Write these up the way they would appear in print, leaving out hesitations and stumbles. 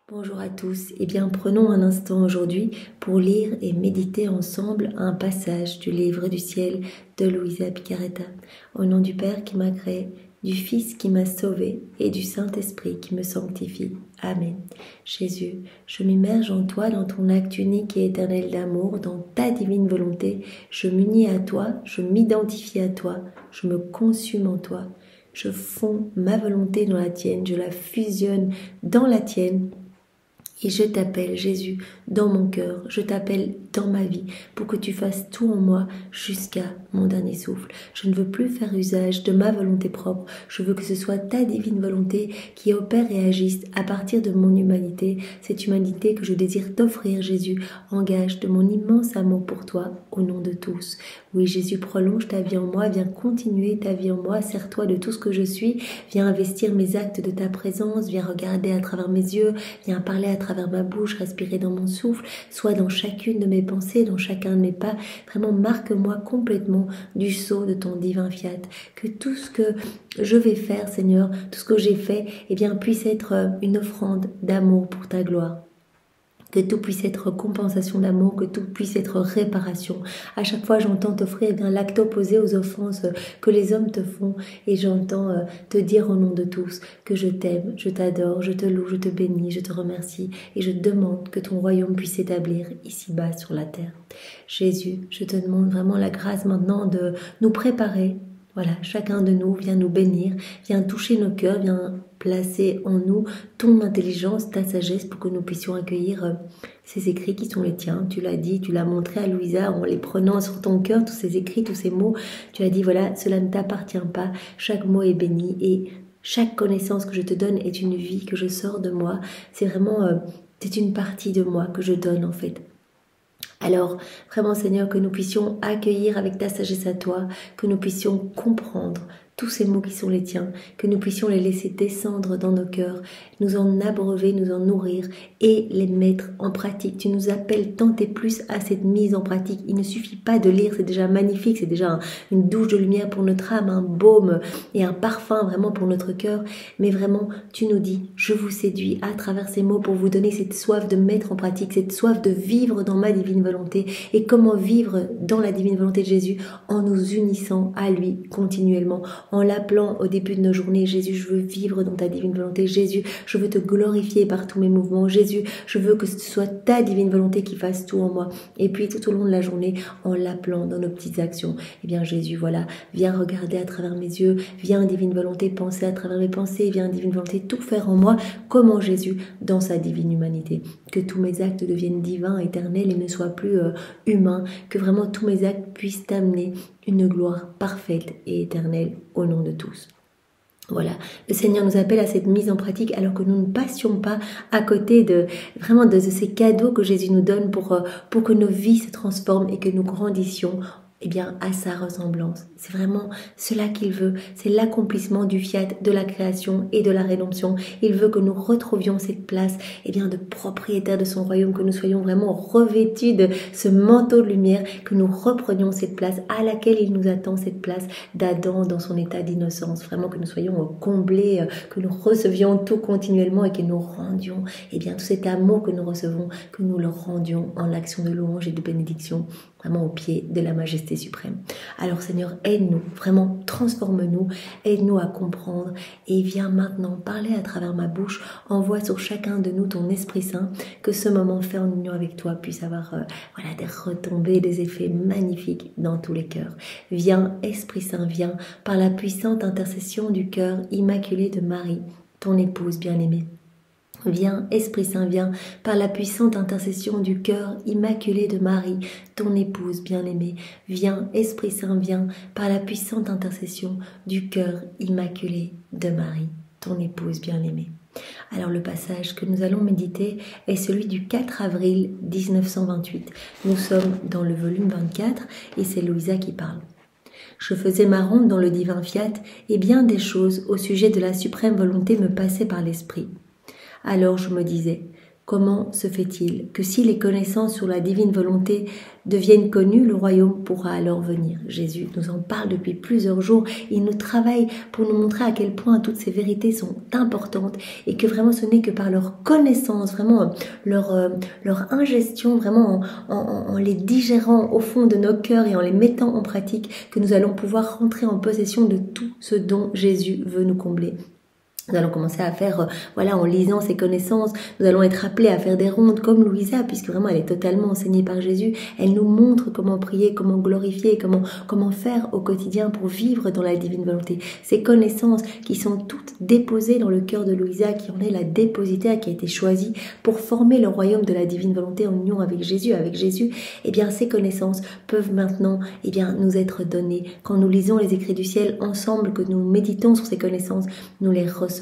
Bonjour à tous, eh bien prenons un instant aujourd'hui pour lire et méditer ensemble un passage du livre du ciel de Luisa Picaretta. Au nom du Père qui m'a créé, du Fils qui m'a sauvé et du Saint-Esprit qui me sanctifie. Amen. Jésus, je m'immerge en toi, dans ton acte unique et éternel d'amour, dans ta divine volonté. Je m'unis à toi, je m'identifie à toi, je me consume en toi. Je fonds ma volonté dans la tienne, je la fusionne dans la tienne. Et je t'appelle, Jésus, dans mon cœur, je t'appelle dans ma vie, pour que tu fasses tout en moi jusqu'à mon dernier souffle. Je ne veux plus faire usage de ma volonté propre, je veux que ce soit ta divine volonté qui opère et agisse à partir de mon humanité, cette humanité que je désire t'offrir, Jésus, en gage de mon immense amour pour toi, au nom de tous. Oui, Jésus, prolonge ta vie en moi, viens continuer ta vie en moi, sers-toi de tout ce que je suis, viens investir mes actes de ta présence, viens regarder à travers mes yeux, viens parler à travers ma bouche, respirer dans mon souffle, soit dans chacune de mes pensées, dans chacun de mes pas. Vraiment, marque-moi complètement du sceau de ton divin fiat. Que tout ce que je vais faire, Seigneur, tout ce que j'ai fait, eh bien, puisse être une offrande d'amour pour ta gloire. Que tout puisse être compensation d'amour, que tout puisse être réparation. À chaque fois, j'entends t'offrir l'acte opposé aux offenses que les hommes te font et j'entends te dire au nom de tous que je t'aime, je t'adore, je te loue, je te bénis, je te remercie et je demande que ton royaume puisse s'établir ici-bas sur la terre. Jésus, je te demande vraiment la grâce maintenant de nous préparer. Voilà, chacun de nous vient nous bénir, vient toucher nos cœurs, vient placer en nous ton intelligence, ta sagesse pour que nous puissions accueillir ces écrits qui sont les tiens. Tu l'as dit, tu l'as montré à Louisa en les prenant sur ton cœur, tous ces écrits, tous ces mots. Tu as dit, voilà, cela ne t'appartient pas, chaque mot est béni et chaque connaissance que je te donne est une vie que je sors de moi. C'est vraiment, c'est une partie de moi que je donne en fait. Alors, vraiment Seigneur, que nous puissions accueillir avec ta sagesse à toi, que nous puissions comprendre tous ces mots qui sont les tiens, que nous puissions les laisser descendre dans nos cœurs, nous en abreuver, nous en nourrir et les mettre en pratique. Tu nous appelles tant et plus à cette mise en pratique. Il ne suffit pas de lire, c'est déjà magnifique, c'est déjà une douche de lumière pour notre âme, un baume et un parfum vraiment pour notre cœur. Mais vraiment, tu nous dis, je vous séduis à travers ces mots pour vous donner cette soif de mettre en pratique, cette soif de vivre dans ma divine volonté. Et comment vivre dans la divine volonté de Jésus? En nous unissant à lui continuellement, en l'appelant au début de nos journées. Jésus, je veux vivre dans ta divine volonté. Jésus, je veux te glorifier par tous mes mouvements. Jésus, je veux que ce soit ta divine volonté qui fasse tout en moi. Et puis tout au long de la journée, en l'appelant dans nos petites actions. Eh bien Jésus, voilà, viens regarder à travers mes yeux, viens divine volonté penser à travers mes pensées, viens divine volonté tout faire en moi, comme en Jésus, dans sa divine humanité. Que tous mes actes deviennent divins, éternels et ne soient plus humains, que vraiment tous mes actes puissent t'amener une gloire parfaite et éternelle au nom de tous. Voilà, le Seigneur nous appelle à cette mise en pratique alors que nous ne passions pas à côté de ces cadeaux que Jésus nous donne pour que nos vies se transforment et que nous grandissions à sa ressemblance. C'est vraiment cela qu'il veut, c'est l'accomplissement du fiat de la création et de la rédemption. Il veut que nous retrouvions cette place de propriétaire de son royaume, que nous soyons vraiment revêtus de ce manteau de lumière, que nous reprenions cette place à laquelle il nous attend, cette place d'Adam dans son état d'innocence. Vraiment que nous soyons comblés, que nous recevions tout continuellement et que nous rendions tout cet amour que nous recevons, que nous le rendions en l'action de louange et de bénédiction, vraiment au pied de la majesté suprême. Alors Seigneur, aide-nous, vraiment transforme-nous, aide-nous à comprendre et viens maintenant parler à travers ma bouche, envoie sur chacun de nous ton Esprit Saint, que ce moment fait en union avec toi puisse avoir des retombées, des effets magnifiques dans tous les cœurs. Viens Esprit Saint, viens par la puissante intercession du cœur immaculé de Marie, ton épouse bien-aimée. Viens, Esprit Saint, viens, par la puissante intercession du cœur immaculé de Marie, ton épouse bien-aimée. Viens, Esprit Saint, viens, par la puissante intercession du cœur immaculé de Marie, ton épouse bien-aimée. Alors le passage que nous allons méditer est celui du 4 avril 1928. Nous sommes dans le volume 24 et c'est Louisa qui parle. Je faisais ma ronde dans le divin fiat et bien des choses au sujet de la suprême volonté me passaient par l'esprit. Alors je me disais, Comment se fait-il que si les connaissances sur la divine volonté deviennent connues, le royaume pourra alors venir? Jésus nous en parle depuis plusieurs jours. Il nous travaille pour nous montrer à quel point toutes ces vérités sont importantes et que vraiment ce n'est que par leur connaissance, vraiment leur ingestion, vraiment en les digérant au fond de nos cœurs et en les mettant en pratique, que nous allons pouvoir rentrer en possession de tout ce dont Jésus veut nous combler. Nous allons commencer à faire, en lisant ces connaissances, nous allons être appelés à faire des rondes comme Louisa, puisque vraiment elle est totalement enseignée par Jésus. Elle nous montre comment prier, comment glorifier, comment faire au quotidien pour vivre dans la divine volonté. Ces connaissances qui sont toutes déposées dans le cœur de Louisa, qui en est la dépositaire, qui a été choisie pour former le royaume de la divine volonté en union avec Jésus. Eh bien, ces connaissances peuvent maintenant, nous être données. Quand nous lisons les écrits du ciel ensemble, que nous méditons sur ces connaissances, nous les recevons.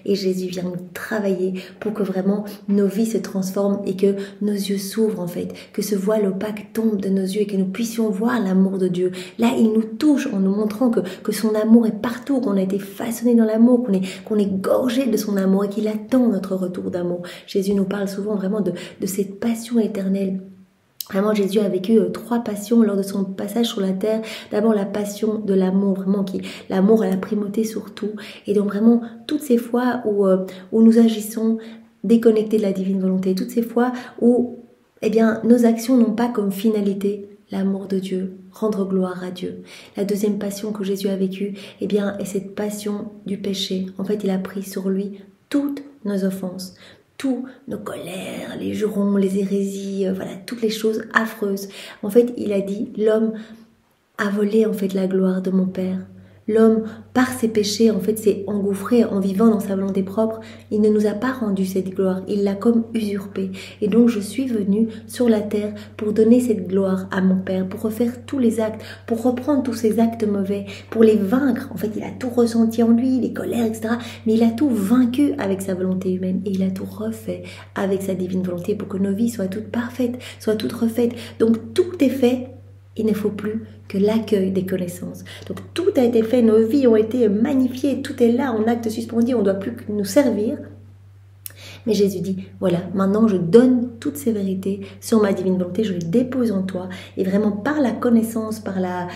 Et Jésus vient nous travailler pour que vraiment nos vies se transforment et que nos yeux s'ouvrent en fait, que ce voile opaque tombe de nos yeux et que nous puissions voir l'amour de Dieu. Là, il nous touche en nous montrant que son amour est partout, qu'on a été façonné dans l'amour, qu'on est gorgé de son amour et qu'il attend notre retour d'amour. Jésus nous parle souvent vraiment de cette passion éternelle. Vraiment, Jésus a vécu 3 passions lors de son passage sur la terre. D'abord, la passion de l'amour, vraiment, l'amour a la primauté sur tout. Et donc, vraiment, toutes ces fois où nous agissons déconnectés de la divine volonté, toutes ces fois où, nos actions n'ont pas comme finalité l'amour de Dieu, rendre gloire à Dieu. La deuxième passion que Jésus a vécue, est cette passion du péché. En fait, il a pris sur lui toutes nos offenses. Tous nos colères, les jurons, les hérésies, toutes les choses affreuses. En fait, il a dit, l'homme a volé en fait la gloire de mon Père. L'homme, par ses péchés, en fait, s'est engouffré en vivant dans sa volonté propre. Il ne nous a pas rendu cette gloire. Il l'a comme usurpée. Et donc, je suis venue sur la terre pour donner cette gloire à mon Père, pour refaire tous les actes, pour reprendre tous ces actes mauvais, pour les vaincre. En fait, il a tout ressenti en lui, les colères, etc. Mais il a tout vaincu avec sa volonté humaine. Et il a tout refait avec sa divine volonté pour que nos vies soient toutes parfaites, soient toutes refaites. Donc, tout est fait. Il ne faut plus que l'accueil des connaissances. Donc tout a été fait, nos vies ont été magnifiées, tout est là en acte suspendu, on ne doit plus que nous servir. Mais Jésus dit, voilà, maintenant je donne toutes ces vérités sur ma divine volonté, je les dépose en toi. Et vraiment par la connaissance, par la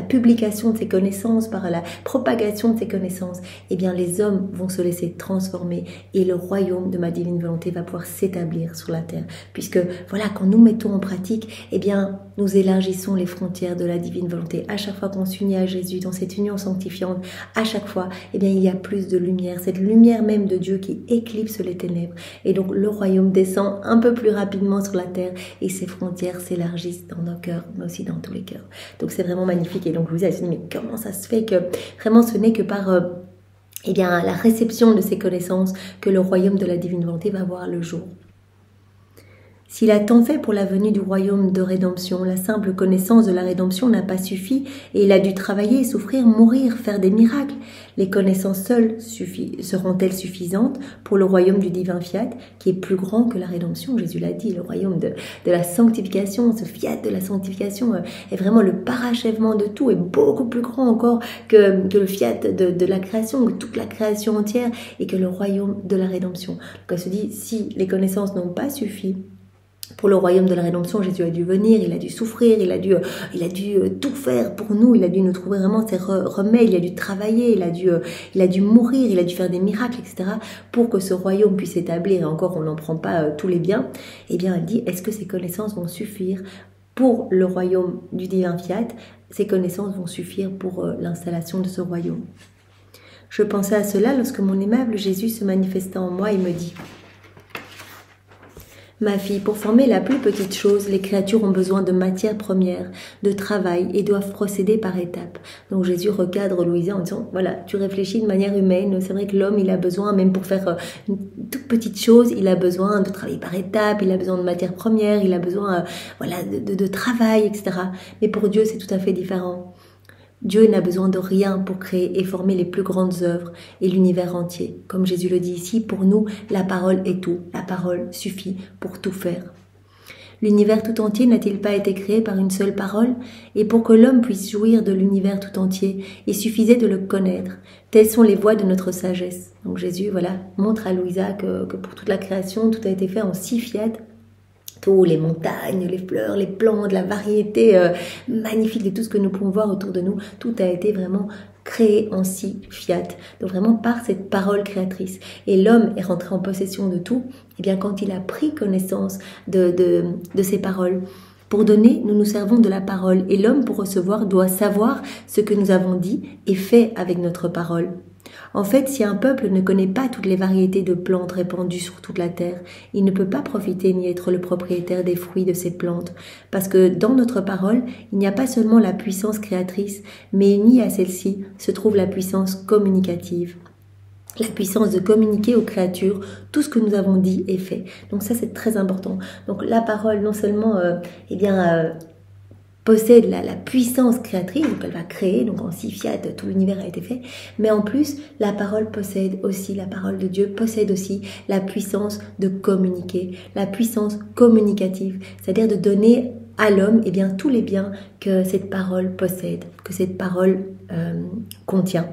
publication de ces connaissances, par la propagation de ces connaissances, les hommes vont se laisser transformer et le royaume de ma divine volonté va pouvoir s'établir sur la terre. Puisque quand nous mettons en pratique, nous élargissons les frontières de la divine volonté. À chaque fois qu'on s'unit à Jésus dans cette union sanctifiante, à chaque fois, il y a plus de lumière. Cette lumière même de Dieu qui éclipse les ténèbres. Et donc, le royaume descend un peu plus rapidement sur la terre et ses frontières s'élargissent dans nos cœurs, mais aussi dans tous les cœurs. Donc, c'est vraiment magnifique. Et donc, vous allez me dire, mais comment ça se fait que vraiment ce n'est que par la réception de ces connaissances que le royaume de la divine volonté va voir le jour. S'il a tant fait pour la venue du royaume de rédemption, la simple connaissance de la rédemption n'a pas suffi et il a dû travailler, souffrir, mourir, faire des miracles. Les connaissances seules seront-elles suffisantes pour le royaume du divin fiat qui est plus grand que la rédemption? Jésus l'a dit, le royaume de la sanctification, ce fiat de la sanctification est vraiment le parachèvement de tout, est beaucoup plus grand encore que le fiat de la création, que toute la création entière et que le royaume de la rédemption. Donc elle se dit, si les connaissances n'ont pas suffi pour le royaume de la rédemption, Jésus a dû venir, il a dû souffrir, il a dû tout faire pour nous, il a dû nous trouver vraiment ses remèdes, il a dû travailler, il a dû mourir, il a dû faire des miracles, etc. pour que ce royaume puisse s'établir. Et encore, on n'en prend pas tous les biens. Elle dit, est-ce que ces connaissances vont suffire pour le royaume du divin fiat? Ces connaissances vont suffire pour l'installation de ce royaume. Je pensais à cela lorsque mon aimable Jésus se manifesta en moi et me dit: ma fille, pour former la plus petite chose, les créatures ont besoin de matières premières, de travail et doivent procéder par étapes. Donc Jésus recadre Louisa en disant, voilà, tu réfléchis de manière humaine, c'est vrai que l'homme, il a besoin, même pour faire une toute petite chose, il a besoin de travailler par étapes, il a besoin de matières premières, il a besoin de travail, etc. Mais pour Dieu, c'est tout à fait différent. Dieu n'a besoin de rien pour créer et former les plus grandes œuvres et l'univers entier. Comme Jésus le dit ici, pour nous, la parole est tout. La parole suffit pour tout faire. L'univers tout entier n'a-t-il pas été créé par une seule parole? Et pour que l'homme puisse jouir de l'univers tout entier, il suffisait de le connaître. Telles sont les voies de notre sagesse. Donc Jésus, voilà, montre à Louisa que pour toute la création, tout a été fait en 6 fiat. Tout, les montagnes, les fleurs, les plantes, la variété magnifique de tout ce que nous pouvons voir autour de nous, tout a été vraiment créé en 6 fiat. Donc vraiment par cette parole créatrice. Et l'homme est rentré en possession de tout, et bien quand il a pris connaissance de ces paroles. Pour donner, nous nous servons de la parole, et l'homme, pour recevoir, doit savoir ce que nous avons dit et fait avec notre parole. En fait, si un peuple ne connaît pas toutes les variétés de plantes répandues sur toute la terre, il ne peut pas profiter ni être le propriétaire des fruits de ces plantes, parce que dans notre parole, il n'y a pas seulement la puissance créatrice, mais unie à celle-ci se trouve la puissance communicative. La puissance de communiquer aux créatures tout ce que nous avons dit et fait. Donc ça, c'est très important. Donc la parole, non seulement possède la puissance créatrice, donc elle va créer, donc en 6 fiat, tout l'univers a été fait, mais en plus, la parole possède aussi, la parole de Dieu possède aussi la puissance de communiquer, la puissance communicative, c'est-à-dire de donner à l'homme eh bien, tous les biens que cette parole possède, que cette parole contient.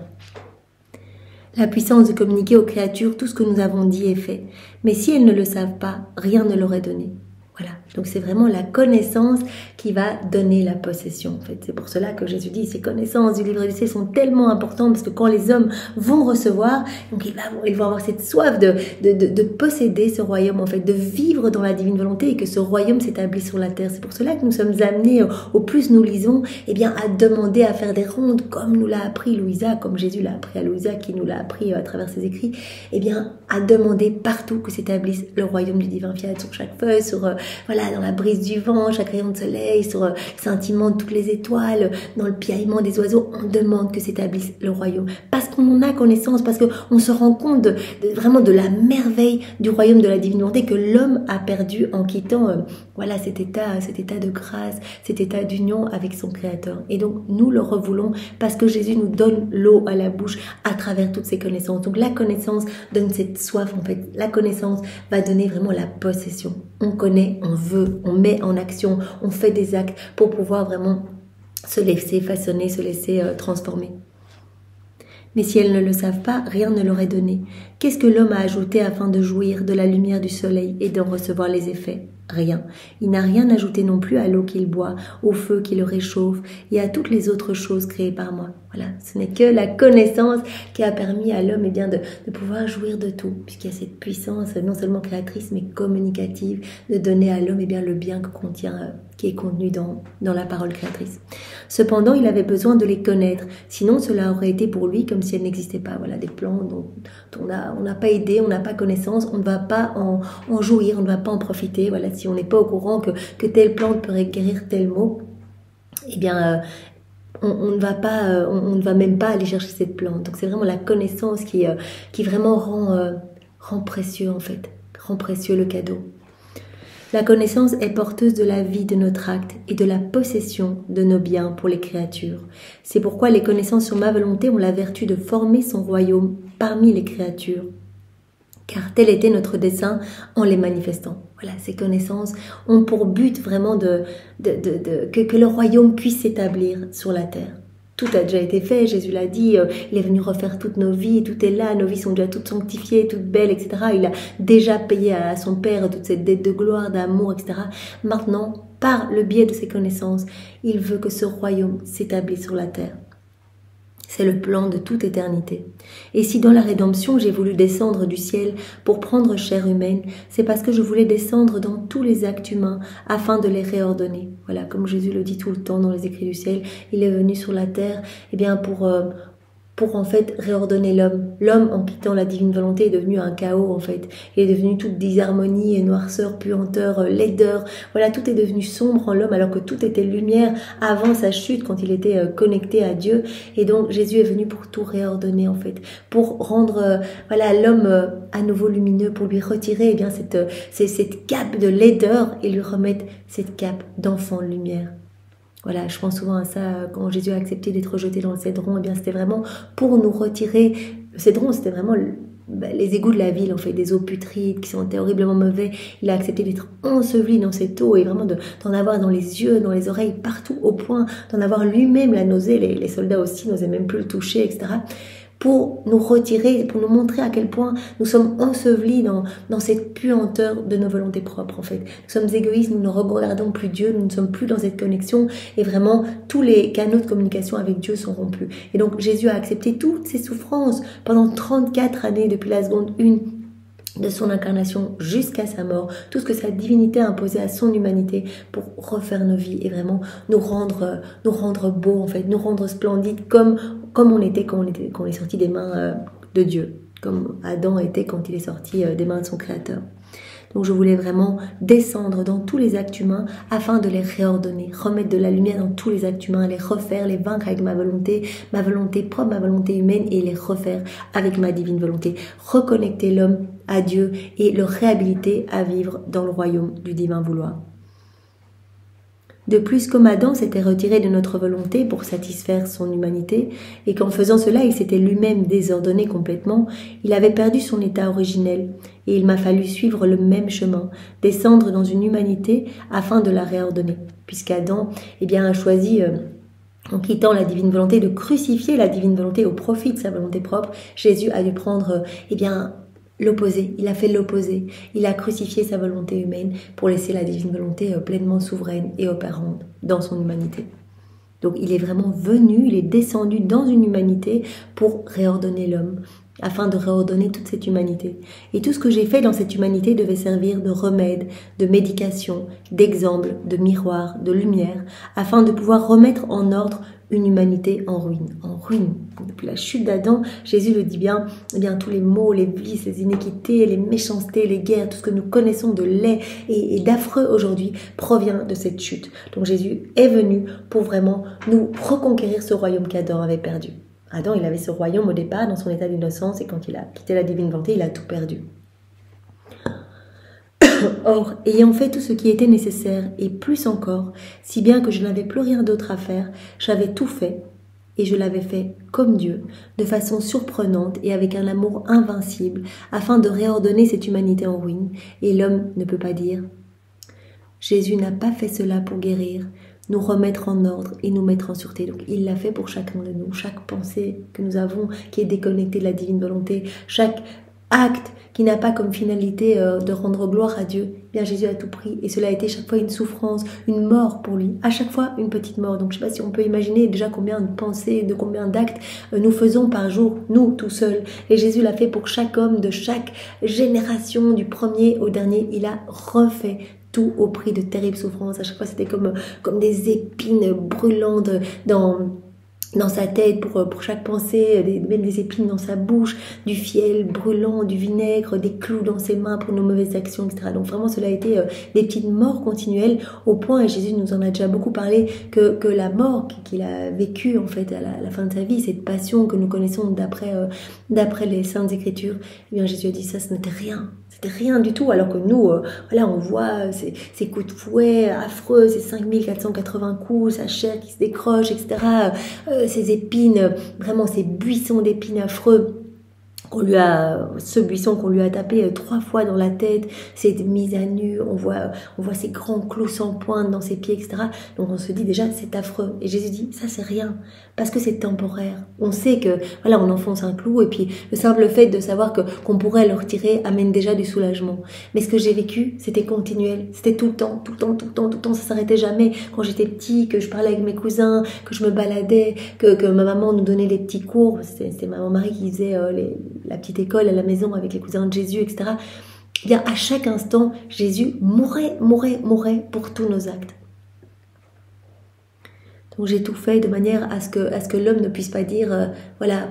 La puissance de communiquer aux créatures tout ce que nous avons dit et fait. Mais si elles ne le savent pas, rien ne leur est donné. Voilà, donc c'est vraiment la connaissance qui va donner la possession. En fait, c'est pour cela que Jésus dit, ces connaissances du livre du ciel sont tellement importantes parce que quand les hommes vont recevoir, donc ils vont avoir cette soif de posséder ce royaume, en fait, de vivre dans la divine volonté et que ce royaume s'établisse sur la terre. C'est pour cela que nous sommes amenés, au plus nous lisons, eh bien, à demander à faire des rondes comme nous l'a appris Louisa, comme Jésus l'a appris à Louisa, qui nous l'a appris à travers ses écrits, eh bien, à demander partout que s'établisse le royaume du divin fiat sur chaque feuille, sur voilà, dans la brise du vent, chaque rayon de soleil, sur le scintillement de toutes les étoiles, dans le piaillement des oiseaux, on demande que s'établisse le royaume. Parce qu'on en a connaissance, parce qu'on se rend compte vraiment de la merveille du royaume de la divine volonté que l'homme a perdu en quittant voilà, cet état de grâce, cet état d'union avec son Créateur. Et donc, nous le revoulons parce que Jésus nous donne l'eau à la bouche à travers toutes ces connaissances. Donc, la connaissance donne cette soif, en fait. La connaissance va donner vraiment la possession. On connaît, on veut, on met en action, on fait des actes pour pouvoir vraiment se laisser façonner, se laisser transformer. Mais si elles ne le savent pas, rien ne leur est donné. Qu'est-ce que l'homme a ajouté afin de jouir de la lumière du soleil et d'en recevoir les effets? Rien. Il n'a rien ajouté non plus à l'eau qu'il boit, au feu qui le réchauffe et à toutes les autres choses créées par moi. Voilà, ce n'est que la connaissance qui a permis à l'homme de pouvoir jouir de tout, puisqu'il y a cette puissance non seulement créatrice mais communicative de donner à l'homme le bien que contient, qui est contenu dans la parole créatrice. Cependant, il avait besoin de les connaître, sinon cela aurait été pour lui comme si elles n'existaient pas. Voilà, des plantes dont on n'a pas idée, on n'a pas connaissance, on ne va pas en jouir, on ne va pas en profiter. Voilà, si on n'est pas au courant que telle plante peut guérir tel mot, eh bien, on ne va même pas aller chercher cette plante. Donc c'est vraiment la connaissance qui vraiment rend précieux, en fait, rend précieux le cadeau. La connaissance est porteuse de la vie de notre acte et de la possession de nos biens pour les créatures. C'est pourquoi les connaissances sur ma volonté ont la vertu de former son royaume parmi les créatures. Car tel était notre dessein en les manifestant. Voilà, ces connaissances ont pour but vraiment que le royaume puisse s'établir sur la terre. Tout a déjà été fait, Jésus l'a dit, il est venu refaire toutes nos vies, tout est là, nos vies sont déjà toutes sanctifiées, toutes belles, etc. Il a déjà payé à son Père toute cette dette de gloire, d'amour, etc. Maintenant, par le biais de ses connaissances, il veut que ce royaume s'établisse sur la terre. C'est le plan de toute éternité. Et si dans la rédemption, j'ai voulu descendre du ciel pour prendre chair humaine, c'est parce que je voulais descendre dans tous les actes humains afin de les réordonner. Voilà, comme Jésus le dit tout le temps dans les écrits du ciel, il est venu sur la terre eh bien pour en fait réordonner l'homme. L'homme, en quittant la divine volonté, est devenu un chaos, en fait. Il est devenu toute disharmonie, noirceur, puanteur, laideur. Voilà, tout est devenu sombre en l'homme, alors que tout était lumière avant sa chute, quand il était connecté à Dieu. Et donc, Jésus est venu pour tout réordonner, en fait. Pour rendre voilà, l'homme à nouveau lumineux, pour lui retirer eh bien, cette cape de laideur et lui remettre cette cape d'enfant de lumière. Voilà, je pense souvent à ça, quand Jésus a accepté d'être jeté dans le cédron, eh bien c'était vraiment pour nous retirer. Le cédron, c'était vraiment les égouts de la ville, en fait, des eaux putrides qui sentaient horriblement mauvais. Il a accepté d'être enseveli dans cette eau et vraiment d'en avoir dans les yeux, dans les oreilles, partout, au point d'en avoir lui-même la nausée. Les soldats aussi n'osaient même plus le toucher, etc. Pour nous retirer, pour nous montrer à quel point nous sommes ensevelis dans cette puanteur de nos volontés propres, en fait. Nous sommes égoïstes, nous ne regardons plus Dieu, nous ne sommes plus dans cette connexion et vraiment tous les canaux de communication avec Dieu sont rompus. Et donc Jésus a accepté toutes ces souffrances pendant 34 années depuis la seconde 1 de son incarnation jusqu'à sa mort, tout ce que sa divinité a imposé à son humanité pour refaire nos vies et vraiment nous rendre beaux, en fait, nous rendre splendides comme on était quand on est sorti des mains de Dieu, comme Adam était quand il est sorti des mains de son Créateur. Donc je voulais vraiment descendre dans tous les actes humains afin de les réordonner, remettre de la lumière dans tous les actes humains, les refaire, les vaincre avec ma volonté propre, ma volonté humaine et les refaire avec ma divine volonté. Reconnecter l'homme à Dieu et le réhabiliter à vivre dans le royaume du divin vouloir. De plus, comme Adam s'était retiré de notre volonté pour satisfaire son humanité, et qu'en faisant cela, il s'était lui-même désordonné complètement, il avait perdu son état originel, et il m'a fallu suivre le même chemin, descendre dans une humanité afin de la réordonner. Puisqu'Adam, a choisi, en quittant la divine volonté, de crucifier la divine volonté au profit de sa volonté propre, Jésus a dû prendre, l'opposé, il a fait l'opposé. Il a crucifié sa volonté humaine pour laisser la divine volonté pleinement souveraine et opérante dans son humanité. Donc il est vraiment venu, il est descendu dans une humanité pour réordonner l'homme, afin de réordonner toute cette humanité. Et tout ce que j'ai fait dans cette humanité devait servir de remède, de médication, d'exemple, de miroir, de lumière, afin de pouvoir remettre en ordre une humanité en ruine. En ruine. Depuis la chute d'Adam, Jésus le dit bien, tous les maux, les vices, les iniquités, les méchancetés, les guerres, tout ce que nous connaissons de laid et d'affreux aujourd'hui provient de cette chute. Donc Jésus est venu pour vraiment nous reconquérir ce royaume qu'Adam avait perdu. Adam, il avait ce royaume au départ dans son état d'innocence et quand il a quitté la divine volonté, il a tout perdu. Or, ayant fait tout ce qui était nécessaire, et plus encore, si bien que je n'avais plus rien d'autre à faire, j'avais tout fait, et je l'avais fait comme Dieu, de façon surprenante et avec un amour invincible, afin de réordonner cette humanité en ruine. Et l'homme ne peut pas dire « Jésus n'a pas fait cela pour guérir, nous remettre en ordre et nous mettre en sûreté. » Donc il l'a fait pour chacun de nous, chaque pensée que nous avons qui est déconnectée de la divine volonté, chaque acte qui n'a pas comme finalité de rendre gloire à Dieu, bien Jésus a tout pris et cela a été chaque fois une souffrance, une mort pour lui, à chaque fois une petite mort. Donc je ne sais pas si on peut imaginer déjà combien de pensées, de combien d'actes nous faisons par jour, nous tout seuls. Et Jésus l'a fait pour chaque homme de chaque génération, du premier au dernier, il a refait tout au prix de terribles souffrances. À chaque fois c'était comme des épines brûlantes dans sa tête pour chaque pensée, même des épines dans sa bouche, du fiel brûlant, du vinaigre, des clous dans ses mains pour nos mauvaises actions, etc. Donc vraiment cela a été des petites morts continuelles au point, et Jésus nous en a déjà beaucoup parlé, que la mort qu'il a vécue en fait à la fin de sa vie, cette passion que nous connaissons d'après les Saintes Écritures, eh bien Jésus a dit ça, ce n'était rien. C'était rien du tout, alors que nous, on voit ces coups de fouet affreux, ces 5480 coups, sa chair qui se décroche, etc. Ces épines, vraiment ces buissons d'épines affreux. Ce buisson qu'on lui a tapé 3 fois dans la tête, cette mise à nu, on voit ces grands clous sans pointe dans ses pieds, etc. Donc on se dit déjà c'est affreux. Et Jésus dit ça c'est rien, parce que c'est temporaire. On sait que on enfonce un clou et puis le simple fait de savoir qu'on pourrait le retirer amène déjà du soulagement. Mais ce que j'ai vécu, c'était continuel, c'était tout le temps, ça s'arrêtait jamais. Quand j'étais petit, que je parlais avec mes cousins, que je me baladais, que ma maman nous donnait des petits cours, c'était maman Marie qui faisait la petite école à la maison avec les cousins de Jésus, etc. Eh bien, à chaque instant, Jésus mourait pour tous nos actes. Donc j'ai tout fait de manière à ce que l'homme ne puisse pas dire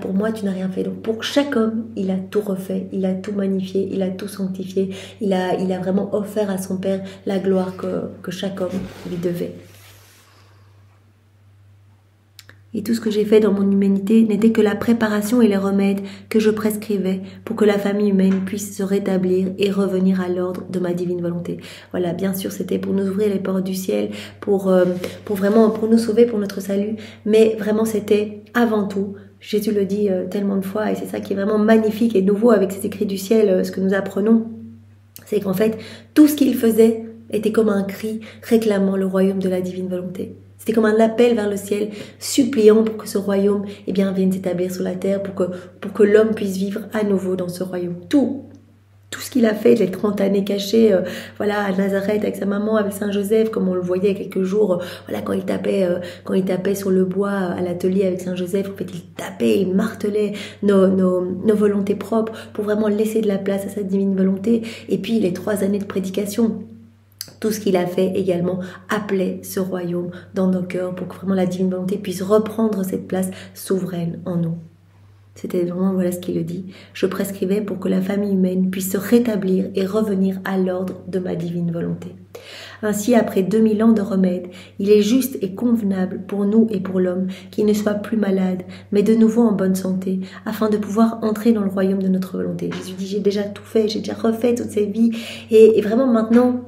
pour moi tu n'as rien fait. Donc pour chaque homme, il a tout refait, il a tout magnifié, il a tout sanctifié, il a vraiment offert à son Père la gloire que chaque homme lui devait. Et tout ce que j'ai fait dans mon humanité n'était que la préparation et les remèdes que je prescrivais pour que la famille humaine puisse se rétablir et revenir à l'ordre de ma divine volonté. Voilà, bien sûr, c'était pour nous ouvrir les portes du ciel, pour nous sauver, pour notre salut, mais vraiment c'était avant tout Jésus le dit tellement de fois, et c'est ça qui est vraiment magnifique et nouveau avec ces écrits du ciel, ce que nous apprenons, c'est qu'en fait, tout ce qu'il faisait était comme un cri réclamant le royaume de la divine volonté. C'était comme un appel vers le ciel, suppliant pour que ce royaume vienne s'établir sur la terre, pour que l'homme puisse vivre à nouveau dans ce royaume. Tout ce qu'il a fait, les 30 années cachées, à Nazareth avec sa maman, avec Saint Joseph, comme on le voyait il y a quelques jours, quand il tapait sur le bois à l'atelier avec Saint Joseph, en fait, il tapait, il martelait nos volontés propres pour vraiment laisser de la place à sa divine volonté. Et puis les 3 années de prédication, tout ce qu'il a fait également appelait ce royaume dans nos cœurs pour que vraiment la divine volonté puisse reprendre cette place souveraine en nous. C'était vraiment, voilà ce qu'il le dit. Je prescrivais pour que la famille humaine puisse se rétablir et revenir à l'ordre de ma divine volonté. Ainsi, après 2000 ans de remède, il est juste et convenable pour nous et pour l'homme qu'il ne soit plus malade, mais de nouveau en bonne santé, afin de pouvoir entrer dans le royaume de notre volonté. Jésus dit, j'ai déjà tout fait, j'ai déjà refait toutes ces vies, et vraiment maintenant,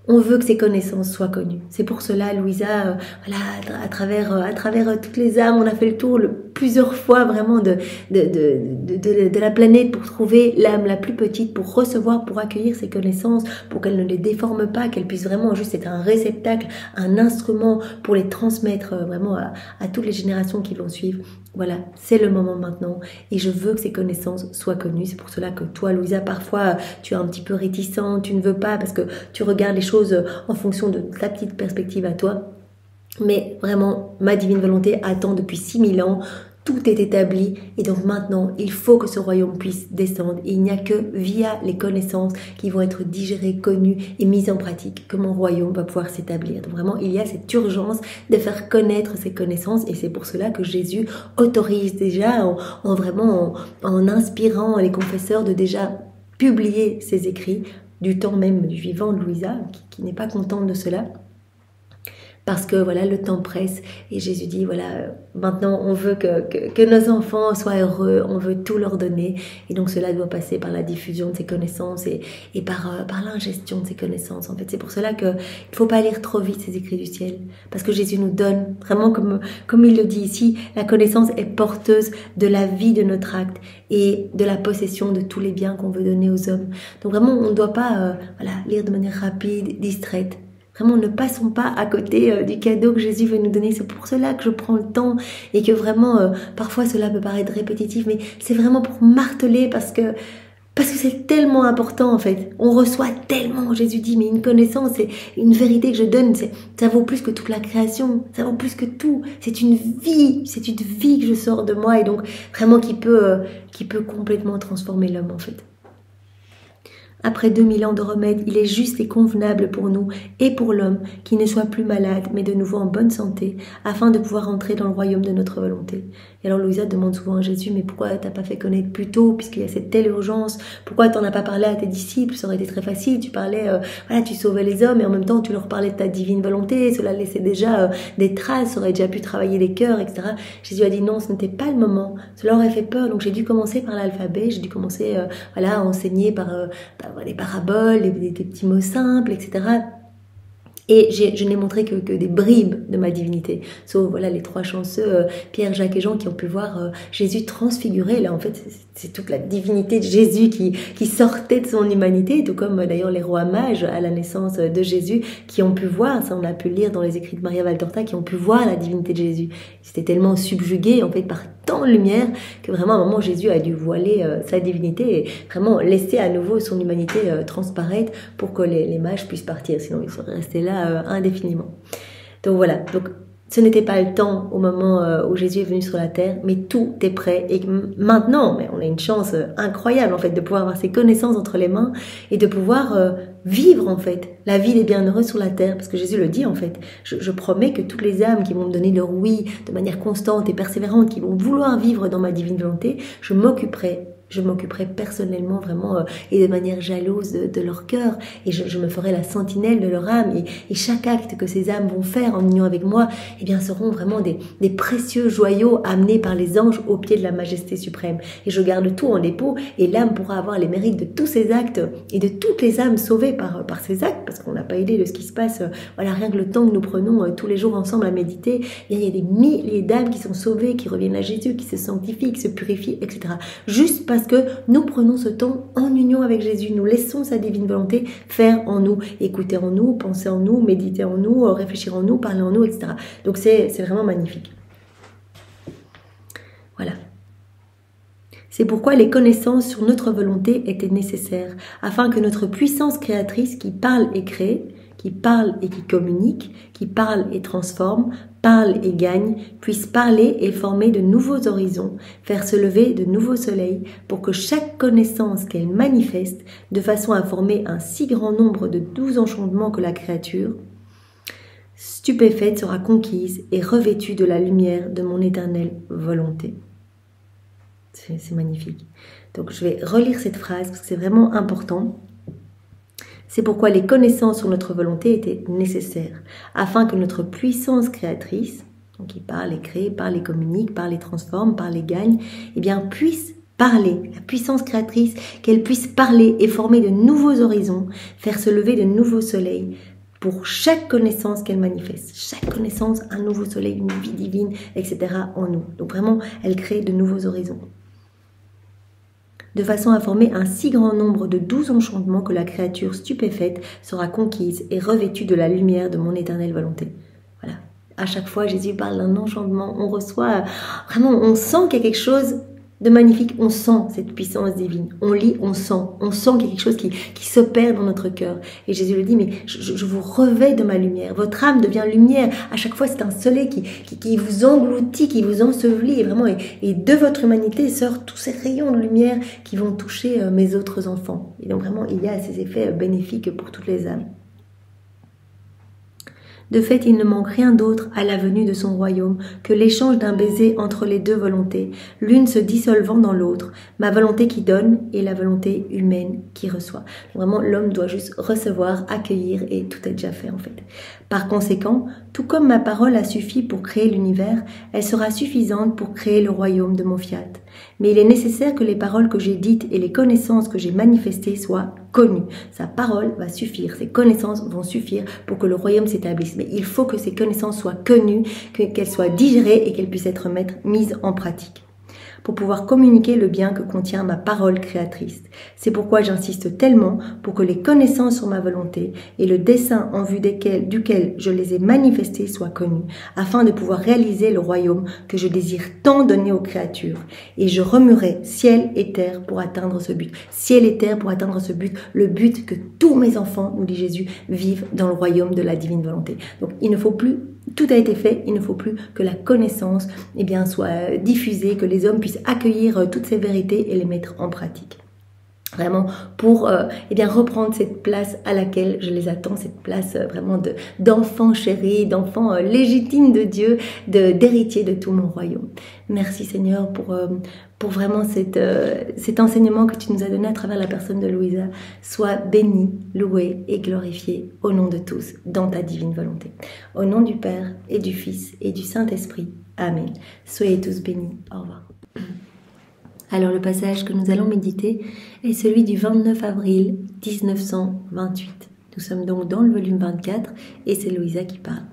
on veut que ces connaissances soient connues. C'est pour cela, Louisa, à travers toutes les âmes, on a fait le tour plusieurs fois vraiment de la planète pour trouver l'âme la plus petite, pour recevoir, pour accueillir ces connaissances, pour qu'elle ne les déforme pas, qu'elle puisse vraiment juste être un réceptacle, un instrument pour les transmettre vraiment à toutes les générations qui vont suivre. Voilà, c'est le moment maintenant et je veux que ces connaissances soient connues. C'est pour cela que toi, Louisa, parfois, tu es un petit peu réticente, tu ne veux pas parce que tu regardes les choses en fonction de ta petite perspective à toi. Mais vraiment, ma divine volonté attend depuis 6000 ans. Tout est établi et donc maintenant, il faut que ce royaume puisse descendre. Et il n'y a que via les connaissances qui vont être digérées, connues et mises en pratique que mon royaume va pouvoir s'établir. Donc vraiment, il y a cette urgence de faire connaître ces connaissances et c'est pour cela que Jésus autorise déjà en inspirant les confesseurs de déjà publier ses écrits du temps même du vivant de Louisa, qui n'est pas contente de cela. Parce que le temps presse et Jésus dit maintenant on veut que nos enfants soient heureux, on veut tout leur donner et donc cela doit passer par la diffusion de ces connaissances et par l'ingestion de ces connaissances. En fait, c'est pour cela que il faut pas lire trop vite ces écrits du ciel parce que Jésus nous donne vraiment comme il le dit ici, la connaissance est porteuse de la vie de notre acte et de la possession de tous les biens qu'on veut donner aux hommes. Donc vraiment on ne doit pas lire de manière rapide, distraite. Vraiment, ne passons pas à côté du cadeau que Jésus veut nous donner. C'est pour cela que je prends le temps et que vraiment, parfois cela peut paraître répétitif, mais c'est vraiment pour marteler parce que c'est tellement important en fait. On reçoit tellement, Jésus dit, mais une connaissance, c'est une vérité que je donne, ça vaut plus que toute la création, ça vaut plus que tout. C'est une vie que je sors de moi et donc vraiment qui peut complètement transformer l'homme en fait. Après 2000 ans de remède, il est juste et convenable pour nous et pour l'homme qui ne soit plus malade, mais de nouveau en bonne santé, afin de pouvoir entrer dans le royaume de notre volonté. Et alors Louisa demande souvent à Jésus, mais pourquoi t'as pas fait connaître plus tôt, puisqu'il y a cette telle urgence, pourquoi t'en as pas parlé à tes disciples, ça aurait été très facile, tu parlais, tu sauvais les hommes, et en même temps tu leur parlais de ta divine volonté, cela laissait déjà des traces, ça aurait déjà pu travailler les cœurs, etc. Jésus a dit non, ce n'était pas le moment, cela aurait fait peur, donc j'ai dû commencer par l'alphabet, j'ai dû commencer à enseigner par des paraboles, des petits mots simples, etc. Et je n'ai montré que des bribes de ma divinité. Sauf les 3 chanceux, Pierre, Jacques et Jean, qui ont pu voir Jésus transfiguré. Là, en fait, c'est toute la divinité de Jésus qui sortait de son humanité, tout comme d'ailleurs les rois mages à la naissance de Jésus, qui ont pu voir, ça on a pu le lire dans les écrits de Maria Valtorta, qui ont pu voir la divinité de Jésus. C'était tellement subjugué, en fait, par tant de lumière, que vraiment, à un moment, Jésus a dû voiler sa divinité et vraiment laisser à nouveau son humanité transparaître pour que les mages puissent partir. Sinon, ils seraient restés là indéfiniment. Donc voilà. Donc, ce n'était pas le temps au moment où Jésus est venu sur la terre, mais tout est prêt. Et maintenant, mais on a une chance incroyable en fait de pouvoir avoir ces connaissances entre les mains et de pouvoir vivre en fait la vie des bienheureux sur la terre. Parce que Jésus le dit en fait, je promets que toutes les âmes qui vont me donner leur oui de manière constante et persévérante, qui vont vouloir vivre dans ma divine volonté, je m'occuperai je m'occuperai personnellement vraiment et de manière jalouse de leur cœur et je me ferai la sentinelle de leur âme et chaque acte que ces âmes vont faire en union avec moi, eh bien seront vraiment des précieux joyaux amenés par les anges au pied de la majesté suprême. Et je garde tout en dépôt et l'âme pourra avoir les mérites de tous ces actes et de toutes les âmes sauvées par ces actes parce qu'on n'a pas idée de ce qui se passe. Voilà, rien que le temps que nous prenons tous les jours ensemble à méditer, il y a des milliers d'âmes qui sont sauvées, qui reviennent à Jésus, qui se sanctifient, qui se purifient, etc. Juste parce que nous prenons ce temps en union avec Jésus, nous laissons sa divine volonté faire en nous, écouter en nous, penser en nous, méditer en nous, réfléchir en nous, parler en nous, etc. Donc c'est vraiment magnifique. Voilà. C'est pourquoi les connaissances sur notre volonté étaient nécessaires, afin que notre puissance créatrice qui parle et crée, qui parle et qui communique, qui parle et transforme, parle et gagne, puisse parler et former de nouveaux horizons, faire se lever de nouveaux soleils, pour que chaque connaissance qu'elle manifeste, de façon à former un si grand nombre de doux enchantements que la créature, stupéfaite, sera conquise et revêtue de la lumière de mon éternelle volonté. C'est magnifique. Donc je vais relire cette phrase parce que c'est vraiment important. C'est pourquoi les connaissances sur notre volonté étaient nécessaires, afin que notre puissance créatrice, donc qui parle et crée, parle et communique, parle et transforme, parle et gagne, eh bien puisse parler, la puissance créatrice, qu'elle puisse parler et former de nouveaux horizons, faire se lever de nouveaux soleils, pour chaque connaissance qu'elle manifeste. Chaque connaissance, un nouveau soleil, une vie divine, etc. en nous. Donc vraiment, elle crée de nouveaux horizons. De façon à former un si grand nombre de doux enchantements que la créature stupéfaite sera conquise et revêtue de la lumière de mon éternelle volonté. Voilà. À chaque fois, Jésus parle d'un enchantement. On reçoit, vraiment, on sent qu'il y a quelque chose de magnifique. On sent cette puissance divine. On lit, on sent qu'il y a quelque chose qui s'opère dans notre cœur. Et Jésus le dit, mais je vous revêts de ma lumière. Votre âme devient lumière. À chaque fois, c'est un soleil qui vous engloutit, qui vous ensevelit. Et vraiment, et de votre humanité sortent tous ces rayons de lumière qui vont toucher mes autres enfants. Et donc vraiment, il y a ces effets bénéfiques pour toutes les âmes. De fait, il ne manque rien d'autre à la venue de son royaume que l'échange d'un baiser entre les deux volontés, l'une se dissolvant dans l'autre, ma volonté qui donne et la volonté humaine qui reçoit. Vraiment, l'homme doit juste recevoir, accueillir et tout est déjà fait en fait. Par conséquent, tout comme ma parole a suffi pour créer l'univers, elle sera suffisante pour créer le royaume de mon fiat. Mais il est nécessaire que les paroles que j'ai dites et les connaissances que j'ai manifestées soient connues. Sa parole va suffire, ses connaissances vont suffire pour que le royaume s'établisse. Mais il faut que ces connaissances soient connues, qu'elles soient digérées et qu'elles puissent être mises en pratique, pour pouvoir communiquer le bien que contient ma parole créatrice. C'est pourquoi j'insiste tellement pour que les connaissances sur ma volonté et le dessein en vue duquel je les ai manifestées soient connus, afin de pouvoir réaliser le royaume que je désire tant donner aux créatures. Et je remuerai ciel et terre pour atteindre ce but. Ciel et terre pour atteindre ce but, le but que tous mes enfants, nous dit Jésus, vivent dans le royaume de la divine volonté. Donc il ne faut plus, tout a été fait, il ne faut plus que la connaissance soit diffusée, que les hommes puissent accueillir toutes ces vérités et les mettre en pratique. Vraiment pour reprendre cette place à laquelle je les attends, cette place vraiment d'enfants chéris, d'enfants légitimes de Dieu, d'héritiers de tout mon royaume. Merci Seigneur pour vraiment cet enseignement que tu nous as donné à travers la personne de Louisa. Sois béni, loué et glorifié au nom de tous dans ta divine volonté. Au nom du Père et du Fils et du Saint-Esprit. Amen. Soyez tous bénis. Au revoir. Alors le passage que nous allons méditer est celui du 29 avril 1928. Nous sommes donc dans le volume 24 et c'est Louisa qui parle.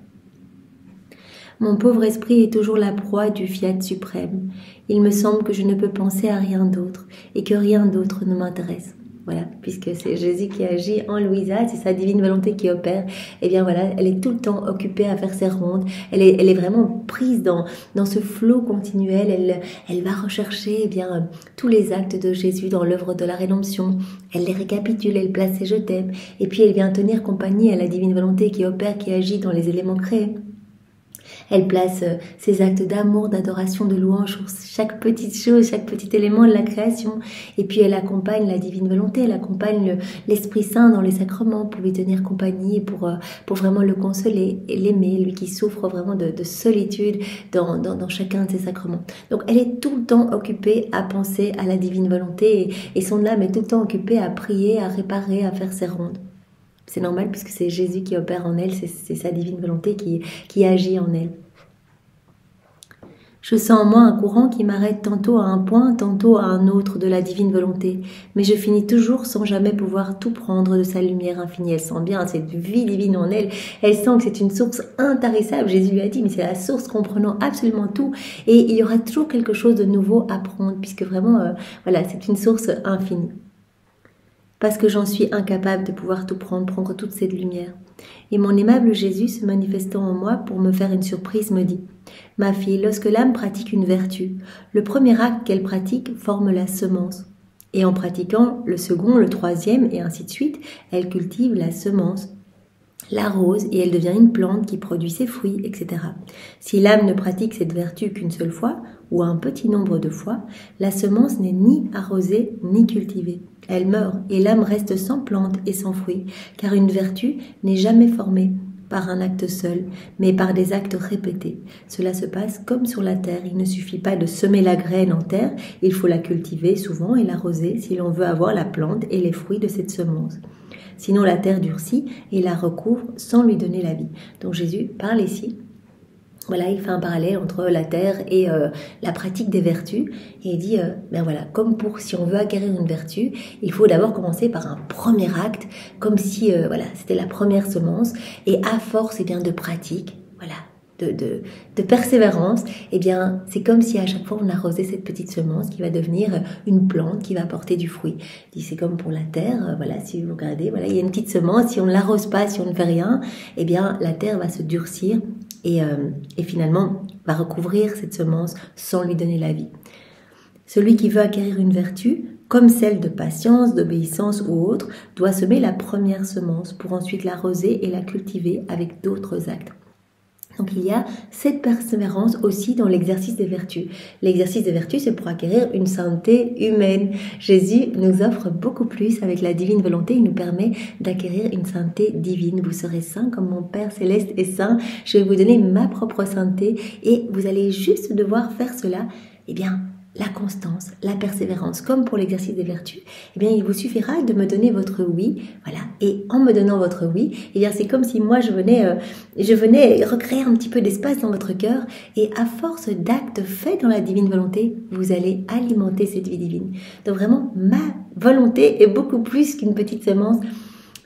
Mon pauvre esprit est toujours la proie du fiat suprême. Il me semble que je ne peux penser à rien d'autre et que rien d'autre ne m'intéresse. Voilà, puisque c'est Jésus qui agit en Louisa, c'est sa divine volonté qui opère. Et bien voilà, elle est tout le temps occupée à faire ses rondes. Elle est vraiment prise dans ce flot continuel. Elle va rechercher tous les actes de Jésus dans l'œuvre de la rédemption. Elle les récapitule, elle place ses je t'aime. Et puis elle vient tenir compagnie à la divine volonté qui opère, qui agit dans les éléments créés. Elle place ses actes d'amour, d'adoration, de louange sur chaque petite chose, chaque petit élément de la création. Et puis elle accompagne la divine volonté, elle accompagne l'Esprit Saint dans les sacrements pour lui tenir compagnie et pour vraiment le consoler et l'aimer, lui qui souffre vraiment de solitude dans chacun de ses sacrements. Donc elle est tout le temps occupée à penser à la divine volonté et son âme est tout le temps occupée à prier, à réparer, à faire ses rondes. C'est normal puisque c'est Jésus qui opère en elle, c'est sa divine volonté qui agit en elle. Je sens en moi un courant qui m'arrête tantôt à un point, tantôt à un autre de la divine volonté. Mais je finis toujours sans jamais pouvoir tout prendre de sa lumière infinie. Elle sent bien cette vie divine en elle. Elle sent que c'est une source intarissable. Jésus lui a dit, mais c'est la source comprenant absolument tout. Et il y aura toujours quelque chose de nouveau à prendre, puisque vraiment, voilà, c'est une source infinie. Parce que j'en suis incapable de pouvoir tout prendre toute cette lumière. Et mon aimable Jésus, se manifestant en moi pour me faire une surprise, me dit « Ma fille, lorsque l'âme pratique une vertu, le premier acte qu'elle pratique forme la semence. Et en pratiquant le second, le troisième, et ainsi de suite, elle cultive la semence, l'arrose, et elle devient une plante qui produit ses fruits, etc. Si l'âme ne pratique cette vertu qu'une seule fois, ou un petit nombre de fois, la semence n'est ni arrosée ni cultivée. Elle meurt et l'âme reste sans plante et sans fruit, car une vertu n'est jamais formée par un acte seul, mais par des actes répétés. Cela se passe comme sur la terre. Il ne suffit pas de semer la graine en terre, il faut la cultiver souvent et l'arroser si l'on veut avoir la plante et les fruits de cette semence. Sinon la terre durcit et la recouvre sans lui donner la vie. Donc Jésus parle ici. Voilà, il fait un parallèle entre la terre et la pratique des vertus. Et il dit, ben voilà, comme si on veut acquérir une vertu, il faut d'abord commencer par un premier acte, comme si voilà, c'était la première semence. Et à force eh bien, de pratique, voilà, de persévérance, eh bien, c'est comme si à chaque fois on arrosait cette petite semence qui va devenir une plante qui va porter du fruit. Il dit, c'est comme pour la terre, voilà, si vous regardez, voilà, il y a une petite semence, si on ne l'arrose pas, si on ne fait rien, eh bien, la terre va se durcir. Et finalement va recouvrir cette semence sans lui donner la vie. Celui qui veut acquérir une vertu, comme celle de patience, d'obéissance ou autre, doit semer la première semence pour ensuite l'arroser et la cultiver avec d'autres actes. Donc il y a cette persévérance aussi dans l'exercice des vertus. L'exercice des vertus, c'est pour acquérir une sainteté humaine. Jésus nous offre beaucoup plus avec la divine volonté. Il nous permet d'acquérir une sainteté divine. Vous serez saints comme mon Père Céleste est saint. Je vais vous donner ma propre sainteté et vous allez juste devoir faire cela. Eh bien, la constance, la persévérance, comme pour l'exercice des vertus, eh bien, il vous suffira de me donner votre oui, voilà. Et en me donnant votre oui, eh bien, c'est comme si moi je venais recréer un petit peu d'espace dans votre cœur, et à force d'actes faits dans la divine volonté, vous allez alimenter cette vie divine. Donc vraiment, ma volonté est beaucoup plus qu'une petite semence.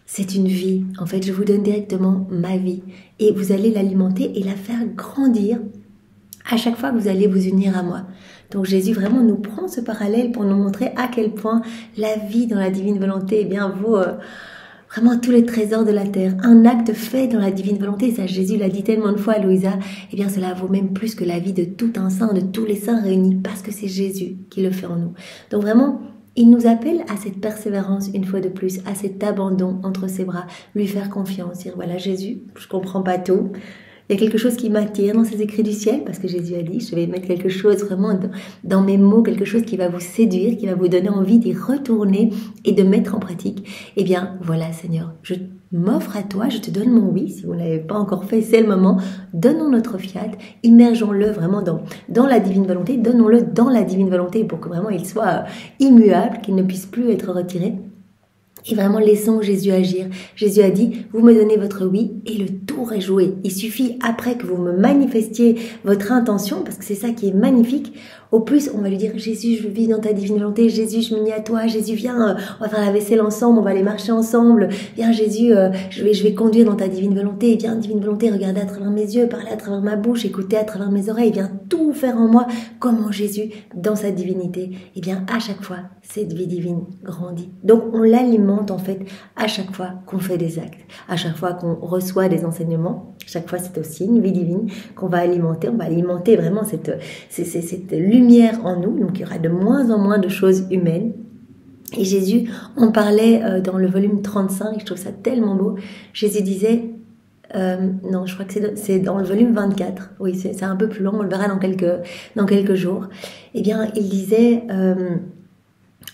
C'est une vie. En fait, je vous donne directement ma vie, et vous allez l'alimenter et la faire grandir à chaque fois que vous allez vous unir à moi. Donc Jésus vraiment nous prend ce parallèle pour nous montrer à quel point la vie dans la divine volonté eh bien, vaut vraiment tous les trésors de la terre. Un acte fait dans la divine volonté, ça Jésus l'a dit tellement de fois à Louisa, eh bien cela vaut même plus que la vie de tout un saint, de tous les saints réunis, parce que c'est Jésus qui le fait en nous. Donc vraiment, il nous appelle à cette persévérance une fois de plus, à cet abandon entre ses bras, lui faire confiance, dire voilà Jésus, je comprends pas tout. Il y a quelque chose qui m'attire dans ces écrits du ciel, parce que Jésus a dit, je vais mettre quelque chose vraiment dans mes mots, quelque chose qui va vous séduire, qui va vous donner envie d'y retourner et de mettre en pratique. Eh bien, voilà Seigneur, je m'offre à toi, je te donne mon oui. Si vous ne l'avez pas encore fait, c'est le moment. Donnons notre fiat, immergeons-le vraiment dans la divine volonté, donnons-le dans la divine volonté pour que vraiment il soit immuable, qu'il ne puisse plus être retiré. Et vraiment, laissons Jésus agir. Jésus a dit, vous me donnez votre oui et le tour est joué. Il suffit après que vous me manifestiez votre intention, parce que c'est ça qui est magnifique. Au plus, on va lui dire, Jésus, je vis dans ta divine volonté. Jésus, je m'unis à toi. Jésus, viens, on va faire la vaisselle ensemble, on va aller marcher ensemble. Viens, Jésus, je vais conduire dans ta divine volonté. Viens, divine volonté, regardez à travers mes yeux, parlez à travers ma bouche, écoutez à travers mes oreilles. Viens tout faire en moi, comme en Jésus, dans sa divinité. Et bien, à chaque fois, cette vie divine grandit. Donc, on l'alimente en fait à chaque fois qu'on fait des actes, à chaque fois qu'on reçoit des enseignements. Chaque fois, c'est aussi une vie divine qu'on va alimenter. On va alimenter vraiment cette lumière en nous. Donc, il y aura de moins en moins de choses humaines. Et Jésus, on parlait dans le volume 35, je trouve ça tellement beau. Jésus disait, non, je crois que c'est dans le volume 24. Oui, c'est un peu plus long, on le verra dans quelques jours. Eh bien, il disait,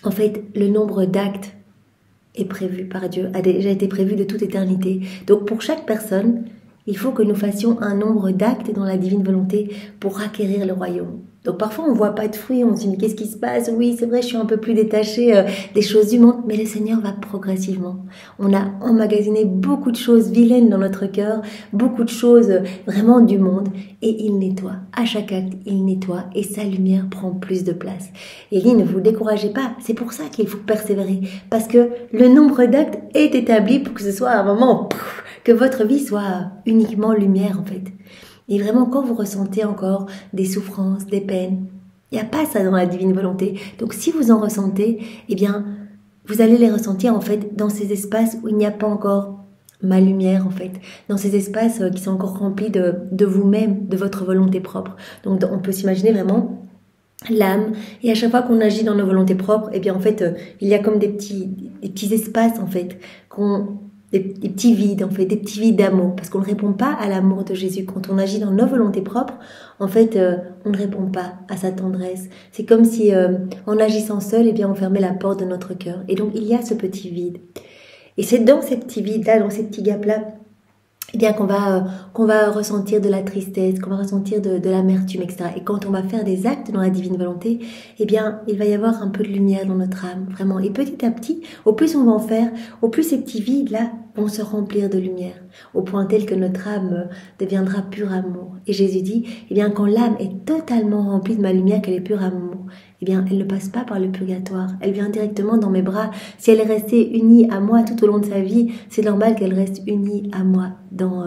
en fait, le nombre d'actes est prévu par Dieu, a déjà été prévu de toute éternité. Donc pour chaque personne, il faut que nous fassions un nombre d'actes dans la divine volonté pour acquérir le royaume. Donc parfois on voit pas de fruits, on se dit mais qu'est-ce qui se passe? Oui, c'est vrai, je suis un peu plus détachée des choses du monde, mais le Seigneur va progressivement. On a emmagasiné beaucoup de choses vilaines dans notre cœur, beaucoup de choses vraiment du monde, et il nettoie. À chaque acte, il nettoie et sa lumière prend plus de place. Et là, ne vous découragez pas, c'est pour ça qu'il faut persévérer, parce que le nombre d'actes est établi pour que ce soit un moment que votre vie soit uniquement lumière en fait. Et vraiment, quand vous ressentez encore des souffrances, des peines, il n'y a pas ça dans la divine volonté. Donc si vous en ressentez, eh bien, vous allez les ressentir en fait dans ces espaces où il n'y a pas encore ma lumière en fait, dans ces espaces qui sont encore remplis de vous-même, de votre volonté propre. Donc on peut s'imaginer vraiment l'âme, et à chaque fois qu'on agit dans nos volontés propres, eh bien en fait, il y a comme des petits espaces en fait, des petits vides, en fait, des petits vides d'amour, parce qu'on ne répond pas à l'amour de Jésus. Quand on agit dans nos volontés propres, en fait, on ne répond pas à sa tendresse. C'est comme si, en agissant seul, eh bien, on fermait la porte de notre cœur. Et donc, il y a ce petit vide. Et c'est dans ces petits vides-là, dans ces petits gaps-là, eh bien qu'on va ressentir de la tristesse, qu'on va ressentir de l'amertume, etc. Et quand on va faire des actes dans la divine volonté, eh bien, il va y avoir un peu de lumière dans notre âme, vraiment. Et petit à petit, au plus on va en faire, au plus ces petits vides-là vont se remplir de lumière, au point tel que notre âme deviendra pur amour. Et Jésus dit, eh bien, quand l'âme est totalement remplie de ma lumière, qu'elle est pure amour, eh bien, elle ne passe pas par le purgatoire. Elle vient directement dans mes bras. Si elle est restée unie à moi tout au long de sa vie, c'est normal qu'elle reste unie à moi dans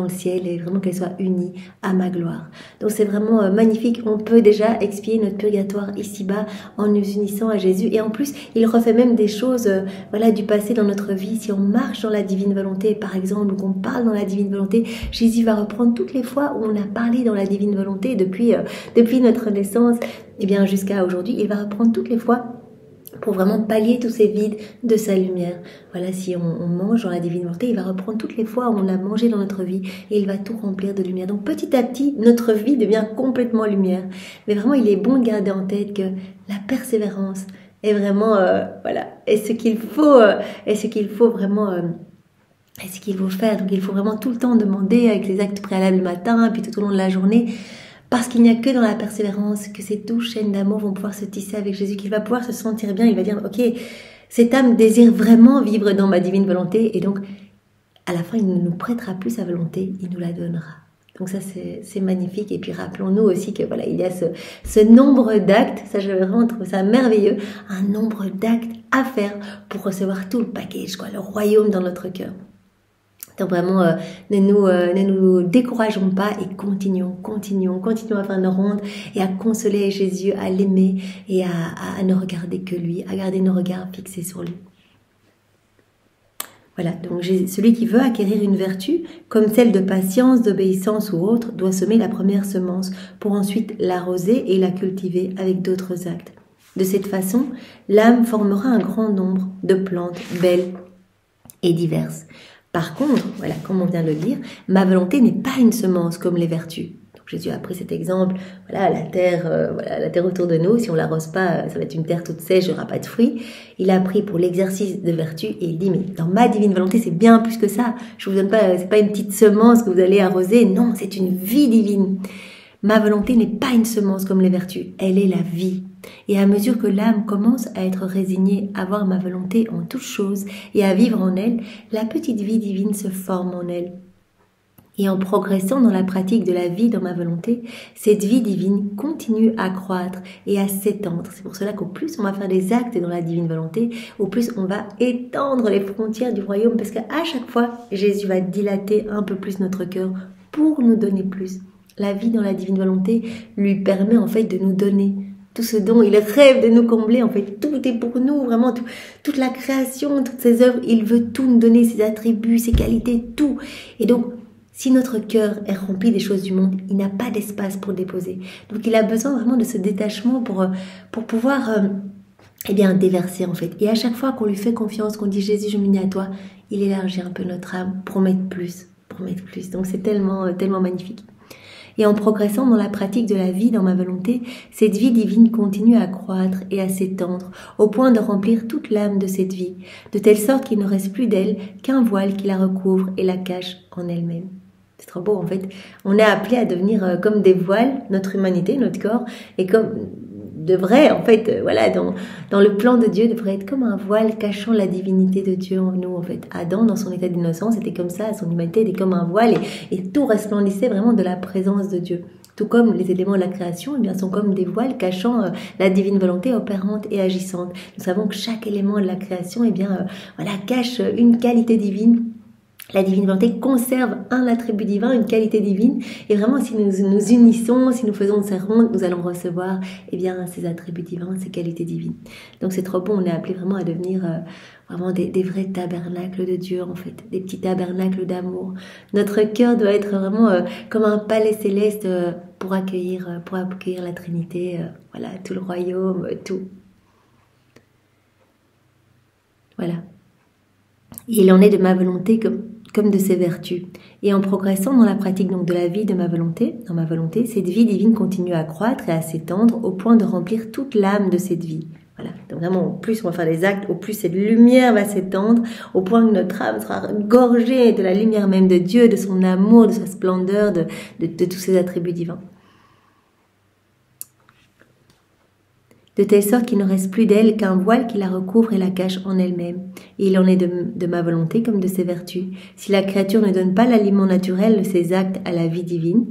le ciel, et vraiment qu'elle soit unie à ma gloire. Donc c'est vraiment magnifique. On peut déjà expier notre purgatoire ici-bas en nous unissant à Jésus. Et en plus, il refait même des choses du passé dans notre vie. Si on marche dans la divine volonté, par exemple, ou qu'on parle dans la divine volonté, Jésus va reprendre toutes les fois où on a parlé dans la divine volonté depuis notre naissance, et bien jusqu'à aujourd'hui. Il va reprendre toutes les fois pour vraiment pallier tous ces vides de sa lumière. Voilà, si on mange dans la divine volonté, il va reprendre toutes les fois où on a mangé dans notre vie et il va tout remplir de lumière. Donc petit à petit, notre vie devient complètement lumière. Mais vraiment, il est bon de garder en tête que la persévérance est vraiment, est ce qu'il faut vraiment... est ce qu'il faut faire. Donc il faut vraiment tout le temps demander avec les actes préalables le matin, puis tout au long de la journée. Parce qu'il n'y a que dans la persévérance que ces douces chaînes d'amour vont pouvoir se tisser avec Jésus, qu'il va pouvoir se sentir bien. Il va dire, ok, cette âme désire vraiment vivre dans ma divine volonté. Et donc, à la fin, il ne nous prêtera plus sa volonté, il nous la donnera. Donc ça, c'est magnifique. Et puis rappelons-nous aussi que il y a ce nombre d'actes, ça je vraiment trouve ça merveilleux, un nombre d'actes à faire pour recevoir tout le package, le royaume dans notre cœur. Donc vraiment, ne nous décourageons pas et continuons à faire nos rondes et à consoler Jésus, à l'aimer et à ne regarder que lui, à garder nos regards fixés sur lui. Voilà, donc celui qui veut acquérir une vertu, comme celle de patience, d'obéissance ou autre, doit semer la première semence pour ensuite l'arroser et la cultiver avec d'autres actes. De cette façon, l'âme formera un grand nombre de plantes belles et diverses. Par contre, comme on vient de le dire, ma volonté n'est pas une semence comme les vertus. Donc Jésus a pris cet exemple, la terre autour de nous, si on l'arrose pas, ça va être une terre toute sèche, il n'y aura pas de fruits. Il a pris pour l'exercice de vertu et il dit, mais dans ma divine volonté, c'est bien plus que ça. Je vous donne pas, c'est pas une petite semence que vous allez arroser, non, c'est une vie divine. Ma volonté n'est pas une semence comme les vertus, elle est la vie. Et à mesure que l'âme commence à être résignée à voir ma volonté en toutes choses et à vivre en elle, la petite vie divine se forme en elle. Et en progressant dans la pratique de la vie dans ma volonté, cette vie divine continue à croître et à s'étendre. C'est pour cela qu'au plus on va faire des actes dans la divine volonté, au plus on va étendre les frontières du royaume, parce qu'à chaque fois, Jésus va dilater un peu plus notre cœur pour nous donner plus. La vie dans la divine volonté lui permet en fait de nous donner tout ce dont il rêve de nous combler. En fait, tout est pour nous, vraiment, toute la création, toutes ses œuvres, il veut tout nous donner, ses attributs, ses qualités, tout. Et donc, si notre cœur est rempli des choses du monde, il n'a pas d'espace pour déposer. Donc, il a besoin vraiment de ce détachement pour pouvoir déverser en fait. Et à chaque fois qu'on lui fait confiance, qu'on dit Jésus, je m'unis à toi, il élargit un peu notre âme pour mettre plus. remettre plus. Donc c'est tellement, tellement magnifique. Et en progressant dans la pratique de la vie dans ma volonté, cette vie divine continue à croître et à s'étendre, au point de remplir toute l'âme de cette vie, de telle sorte qu'il ne reste plus d'elle qu'un voile qui la recouvre et la cache en elle-même. C'est trop beau en fait. On est appelé à devenir comme des voiles, notre humanité, notre corps, et comme devrait en fait, voilà, dans le plan de Dieu, devrait être comme un voile cachant la divinité de Dieu en nous en fait. Adam, dans son état d'innocence, était comme ça, son humanité était comme un voile et tout resplendissait vraiment de la présence de Dieu. Tout comme les éléments de la création, eh bien, sont comme des voiles cachant la divine volonté opérante et agissante. Nous savons que chaque élément de la création, eh bien, voilà, cache une qualité divine. La divine volonté conserve un attribut divin, une qualité divine. Et vraiment, si nous nous unissons, si nous faisons ces rondes, nous allons recevoir eh bien, ces attributs divins, ces qualités divines. Donc c'est trop bon, on est appelé vraiment à devenir vraiment des vrais tabernacles de Dieu, en fait. Des petits tabernacles d'amour. Notre cœur doit être vraiment comme un palais céleste pour accueillir la Trinité, voilà, tout le royaume, tout. Voilà. Et il en est de ma volonté comme de ses vertus. Et en progressant dans la pratique donc de la vie de ma volonté, dans ma volonté, cette vie divine continue à croître et à s'étendre au point de remplir toute l'âme de cette vie. Voilà. Donc vraiment, au plus on va faire des actes, au plus cette lumière va s'étendre, au point que notre âme sera gorgée de la lumière même de Dieu, de son amour, de sa splendeur, de tous ses attributs divins. De telle sorte qu'il ne reste plus d'elle qu'un voile qui la recouvre et la cache en elle-même. Et il en est de ma volonté comme de ses vertus. Si la créature ne donne pas l'aliment naturel de ses actes à la vie divine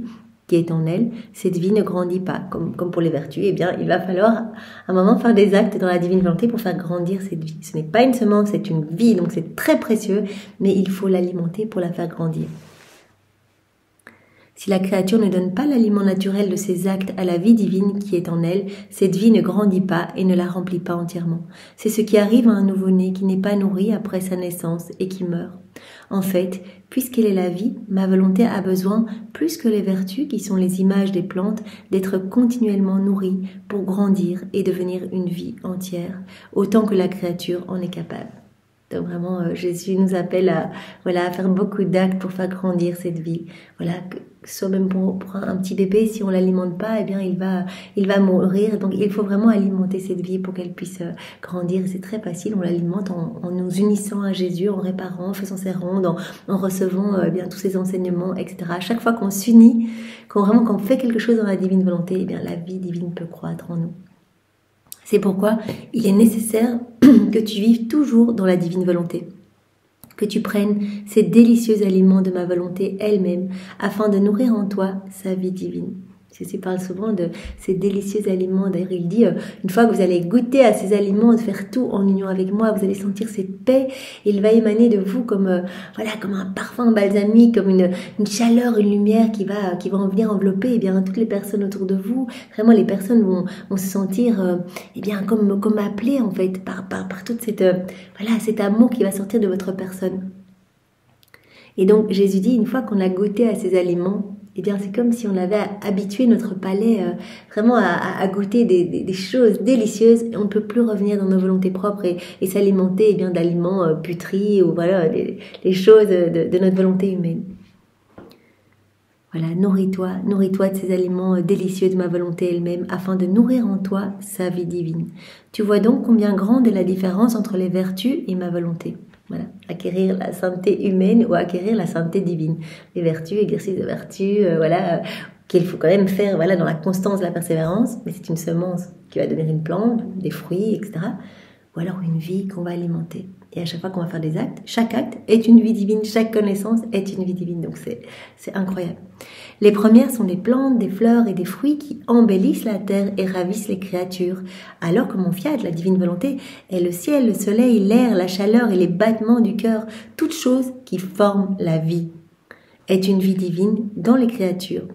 qui est en elle, cette vie ne grandit pas. Comme pour les vertus, eh bien, il va falloir à un moment faire des actes dans la divine volonté pour faire grandir cette vie. Ce n'est pas une semence, c'est une vie, donc c'est très précieux, mais il faut l'alimenter pour la faire grandir. Si la créature ne donne pas l'aliment naturel de ses actes à la vie divine qui est en elle, cette vie ne grandit pas et ne la remplit pas entièrement. C'est ce qui arrive à un nouveau-né qui n'est pas nourri après sa naissance et qui meurt. En fait, puisqu'elle est la vie, ma volonté a besoin, plus que les vertus qui sont les images des plantes, d'être continuellement nourrie pour grandir et devenir une vie entière, autant que la créature en est capable. Donc vraiment, Jésus nous appelle à faire beaucoup d'actes pour faire grandir cette vie. Voilà, que ce soit même pour un petit bébé, si on l'alimente pas, eh bien il va mourir. Donc il faut vraiment alimenter cette vie pour qu'elle puisse grandir. C'est très facile, on l'alimente en nous unissant à Jésus, en réparant, en faisant ses rondes, en recevant bien tous ses enseignements, etc. À chaque fois qu'on s'unit, qu'on fait quelque chose dans la divine volonté, eh bien la vie divine peut croître en nous. C'est pourquoi il est nécessaire que tu vives toujours dans la divine volonté, que tu prennes ces délicieux aliments de ma volonté elle-même, afin de nourrir en toi sa vie divine. Jésus parle souvent de ces délicieux aliments. D'ailleurs, il dit, une fois que vous allez goûter à ces aliments, de faire tout en union avec moi, vous allez sentir cette paix. Il va émaner de vous comme un parfum balsamique, comme une chaleur, une lumière qui va en venir envelopper toutes les personnes autour de vous. Vraiment, les personnes vont se sentir comme appelées en fait par toute cet amour qui va sortir de votre personne. Et donc, Jésus dit, une fois qu'on a goûté à ces aliments, eh bien, c'est comme si on avait habitué notre palais vraiment à goûter des choses délicieuses et on ne peut plus revenir dans nos volontés propres et s'alimenter d'aliments putris ou les choses de notre volonté humaine. Voilà, nourris-toi de ces aliments délicieux de ma volonté elle-même afin de nourrir en toi sa vie divine. Tu vois donc combien grande est la différence entre les vertus et ma volonté. Voilà, acquérir la sainteté humaine ou acquérir la sainteté divine. Les vertus, exercice de vertus, qu'il faut quand même faire dans la constance, la persévérance, mais c'est une semence qui va devenir une plante, des fruits, etc. Ou alors une vie qu'on va alimenter. Et à chaque fois qu'on va faire des actes, chaque acte est une vie divine, chaque connaissance est une vie divine. Donc c'est incroyable. Les premières sont des plantes, des fleurs et des fruits qui embellissent la terre et ravissent les créatures. Alors que mon fiat, la divine volonté, est le ciel, le soleil, l'air, la chaleur et les battements du cœur, toutes choses qui forment la vie, est une vie divine dans les créatures.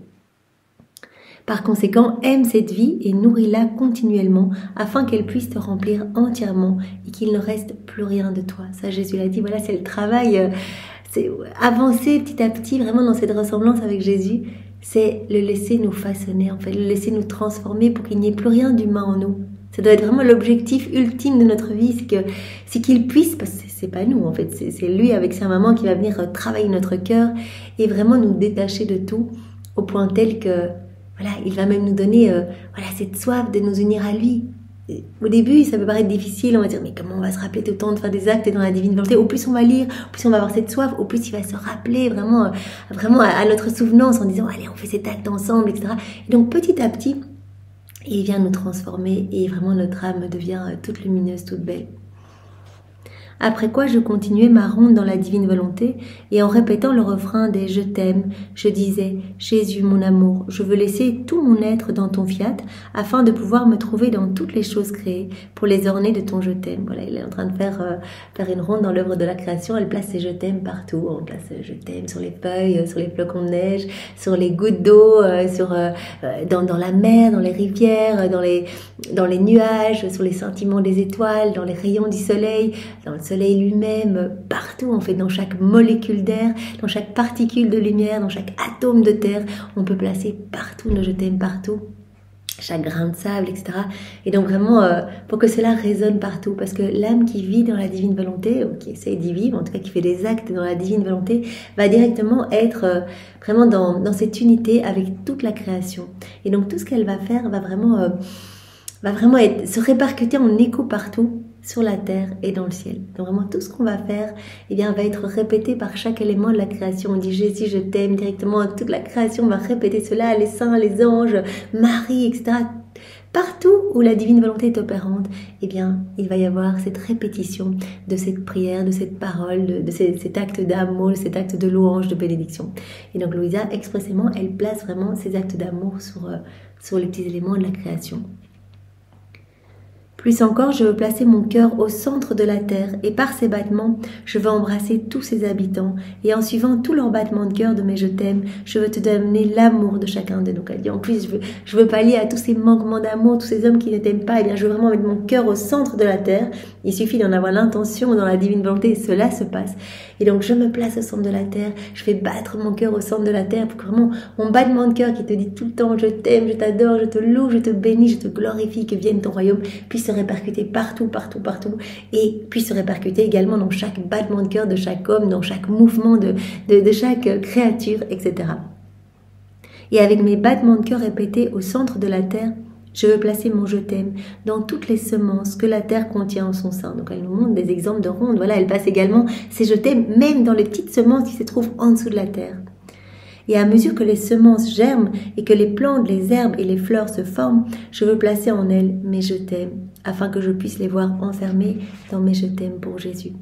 Par conséquent, aime cette vie et nourris-la continuellement afin qu'elle puisse te remplir entièrement et qu'il ne reste plus rien de toi. Ça, Jésus l'a dit, voilà, c'est le travail, c'est avancer petit à petit vraiment dans cette ressemblance avec Jésus, c'est le laisser nous façonner, en fait, le laisser nous transformer pour qu'il n'y ait plus rien d'humain en nous. Ça doit être vraiment l'objectif ultime de notre vie, c'est qu'il puisse, parce que c'est pas nous en fait, c'est lui avec sa maman qui va venir travailler notre cœur et vraiment nous détacher de tout au point tel que voilà, il va même nous donner voilà, cette soif de nous unir à lui. Au début, ça peut paraître difficile, on va dire mais comment on va se rappeler tout le temps de faire des actes dans la divine volonté. Au plus on va lire, au plus on va avoir cette soif, au plus il va se rappeler vraiment, vraiment à notre souvenance en disant allez on fait cet acte ensemble, etc. Et donc petit à petit, il vient nous transformer et vraiment notre âme devient toute lumineuse, toute belle. Après quoi je continuais ma ronde dans la divine volonté et en répétant le refrain des « Je t'aime », je disais « Jésus, mon amour, je veux laisser tout mon être dans ton fiat afin de pouvoir me trouver dans toutes les choses créées pour les orner de ton « Je t'aime ». Voilà, il est en train de faire une ronde dans l'œuvre de la création. Elle place ses « Je t'aime » partout. On place « Je t'aime » sur les feuilles, sur les flocons de neige, sur les gouttes d'eau, dans la mer, dans les rivières, dans les nuages, sur les sentiments des étoiles, dans les rayons du soleil, dans le soleil lui-même, partout en fait, dans chaque molécule d'air, dans chaque particule de lumière, dans chaque atome de terre, on peut placer partout nos je t'aime partout, chaque grain de sable, etc. Et donc vraiment, pour que cela résonne partout, parce que l'âme qui vit dans la divine volonté, ou qui essaye d'y vivre, en tout cas qui fait des actes dans la divine volonté, va directement être vraiment dans cette unité avec toute la création. Et donc tout ce qu'elle va faire va vraiment se répercuter en écho partout, sur la terre et dans le ciel. Donc vraiment tout ce qu'on va faire va être répété par chaque élément de la création. On dit Jésus je t'aime directement, toute la création va répéter cela, les saints, les anges, Marie, etc. Partout où la divine volonté est opérante, il va y avoir cette répétition de cette prière, de cette parole, de cet acte d'amour, de cet acte de louange, de bénédiction. Et donc Louisa, expressément, elle place vraiment ces actes d'amour sur les petits éléments de la création. Plus encore, je veux placer mon cœur au centre de la terre et par ses battements, je veux embrasser tous ses habitants et en suivant tous leurs battements de cœur de mes je t'aime, je veux te donner l'amour de chacun de nous. Elle dit en plus, je veux pallier à tous ces manquements d'amour, tous ces hommes qui ne t'aiment pas, je veux vraiment mettre mon cœur au centre de la terre. Il suffit d'en avoir l'intention dans la divine volonté et cela se passe. Et donc je me place au centre de la terre, je fais battre mon cœur au centre de la terre pour que vraiment mon battement de cœur qui te dit tout le temps je t'aime, je t'adore, je te loue, je te bénis, je te glorifie, que vienne ton royaume, puisse se répercuter partout, partout, partout et puisse se répercuter également dans chaque battement de cœur de chaque homme, dans chaque mouvement de chaque créature, etc. Et avec mes battements de cœur répétés au centre de la terre, je veux placer mon je t'aime dans toutes les semences que la terre contient en son sein. Donc elle nous montre des exemples de rondes. Voilà, elle place également ces je t'aime même dans les petites semences qui se trouvent en dessous de la terre. Et à mesure que les semences germent et que les plantes, les herbes et les fleurs se forment, je veux placer en elles mes je t'aime, afin que je puisse les voir enfermés dans mes je t'aime pour Jésus.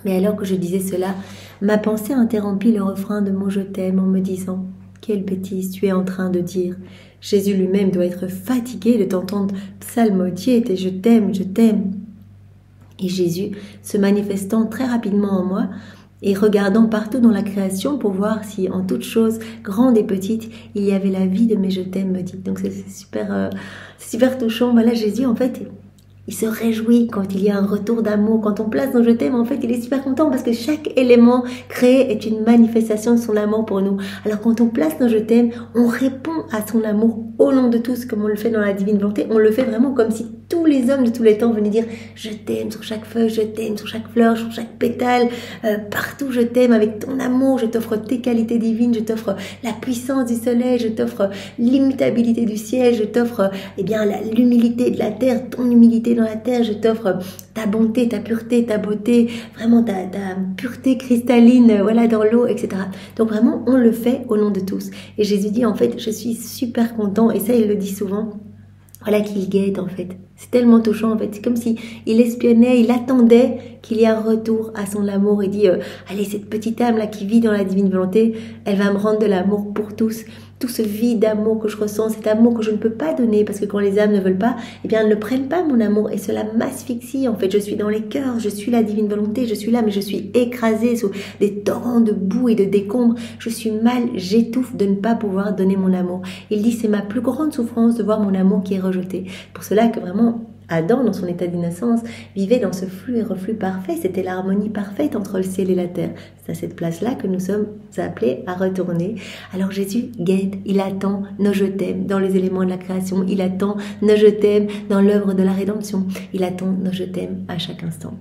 Mais alors que je disais cela, ma pensée interrompit le refrain de mon je t'aime en me disant « Quelle bêtise tu es en train de dire !» Jésus lui-même doit être fatigué de t'entendre psalmodier tes je t'aime, je t'aime. Et Jésus, se manifestant très rapidement en moi et regardant partout dans la création pour voir si en toute chose, grande et petite, il y avait la vie de mes je t'aime, me dit. Donc c'est super touchant. Voilà, Jésus en fait, il se réjouit quand il y a un retour d'amour. Quand on place nos je t'aime, en fait, il est super content parce que chaque élément créé est une manifestation de son amour pour nous. Alors quand on place nos je t'aime, on répond à son amour au nom de tous, comme on le fait dans la divine volonté. On le fait vraiment comme si tous les hommes de tous les temps venaient dire je t'aime sur chaque feuille, je t'aime sur chaque fleur, sur chaque pétale, partout je t'aime avec ton amour, je t'offre tes qualités divines, je t'offre la puissance du soleil, je t'offre l'immutabilité du ciel, je t'offre l'humilité de la terre, ton humilité dans la terre, je t'offre ta bonté, ta pureté, ta beauté, vraiment ta pureté cristalline, voilà, dans l'eau, etc. Donc vraiment, on le fait au nom de tous. Et Jésus dit, en fait, je suis super content, et ça, il le dit souvent, voilà, qu'il guette, en fait. C'est tellement touchant, en fait. C'est comme si il espionnait, il attendait qu'il y ait un retour à son amour. Il dit, allez, cette petite âme-là qui vit dans la divine volonté, elle va me rendre de l'amour pour tous. Tout ce vide d'amour que je ressens, cet amour que je ne peux pas donner, parce que quand les âmes ne veulent pas, elles ne prennent pas mon amour, et cela m'asphyxie. En fait, je suis dans les cœurs, je suis la divine volonté, je suis là, mais je suis écrasée sous des torrents de boue et de décombres. Je suis mal, j'étouffe de ne pas pouvoir donner mon amour. Il dit, c'est ma plus grande souffrance de voir mon amour qui est rejeté. Pour cela que vraiment, Adam, dans son état d'innocence, vivait dans ce flux et reflux parfait. C'était l'harmonie parfaite entre le ciel et la terre. C'est à cette place-là que nous sommes appelés à retourner. Alors Jésus guette, il attend nos je t'aime dans les éléments de la création. Il attend nos je t'aime dans l'œuvre de la rédemption. Il attend nos je t'aime à chaque instant.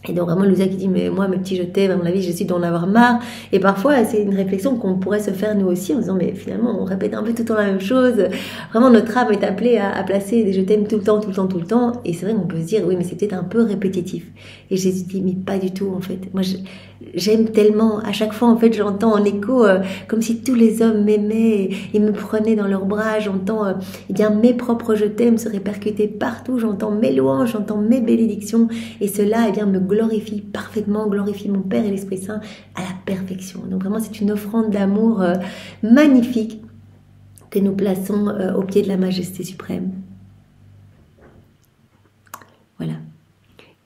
Et donc vraiment Louisa qui dit mais moi mes petits je t'aime, à mon avis j'essaie d'en avoir marre. Et parfois c'est une réflexion qu'on pourrait se faire nous aussi en disant mais finalement on répète un peu tout le temps la même chose. Vraiment notre âme est appelée à placer des je t'aime tout le temps, tout le temps, tout le temps. Et c'est vrai qu'on peut se dire oui mais c'est peut-être un peu répétitif. Et Jésus dit mais pas du tout en fait. Moi j'aime tellement, à chaque fois en fait j'entends en écho comme si tous les hommes m'aimaient et me prenaient dans leurs bras. J'entends eh bien mes propres je t'aime se répercuter partout. J'entends mes louanges, j'entends mes bénédictions et cela eh bien me glorifie parfaitement, glorifie mon Père et l'Esprit Saint à la perfection. Donc vraiment c'est une offrande d'amour magnifique que nous plaçons au pied de la majesté suprême. Voilà.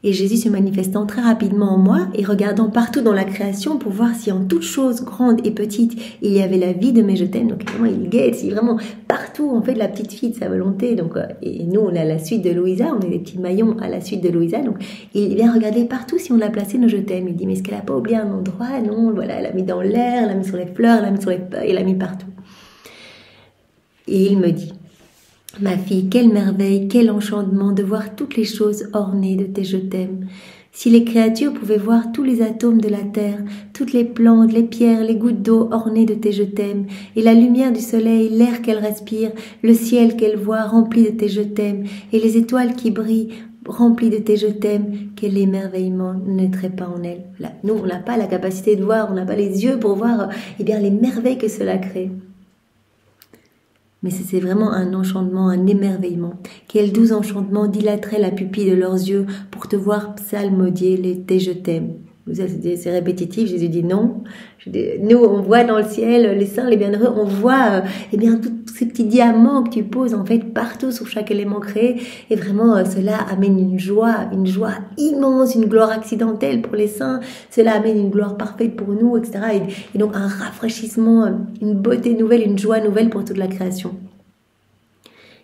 Et Jésus se manifestant très rapidement en moi et regardant partout dans la création pour voir si en toute chose grande et petite il y avait la vie de mes je t'aime. Donc vraiment il guette, il est vraiment partout en fait la petite fille de sa volonté. Donc et nous on est à la suite de Louisa, on est des petits maillons à la suite de Louisa. Donc il vient regarder partout si on a placé nos je t'aime. Il dit mais est-ce qu'elle a pas oublié un endroit? Non, voilà, elle a mis dans l'air, elle a mis sur les fleurs, elle a mis sur les feuilles, elle a mis partout. Et il me dit: ma fille, quelle merveille, quel enchantement de voir toutes les choses ornées de tes je t'aime. Si les créatures pouvaient voir tous les atomes de la terre, toutes les plantes, les pierres, les gouttes d'eau ornées de tes je t'aime, et la lumière du soleil, l'air qu'elle respire, le ciel qu'elle voit rempli de tes je t'aime, et les étoiles qui brillent rempli de tes je t'aime, quel émerveillement ne naîtrait pas en elle. Voilà. Nous, on n'a pas la capacité de voir, on n'a pas les yeux pour voir eh bien, les merveilles que cela crée. Mais c'est vraiment un enchantement, un émerveillement. Quel doux enchantement dilaterait la pupille de leurs yeux pour te voir psalmodier tes je t'aime. C'est répétitif, Jésus dit non. Nous, on voit dans le ciel les saints, les bienheureux, on voit eh bien tous ces petits diamants que tu poses en fait partout sur chaque élément créé. Et vraiment, cela amène une joie immense, une gloire accidentelle pour les saints. Cela amène une gloire parfaite pour nous, etc. Et donc un rafraîchissement, une beauté nouvelle, une joie nouvelle pour toute la création.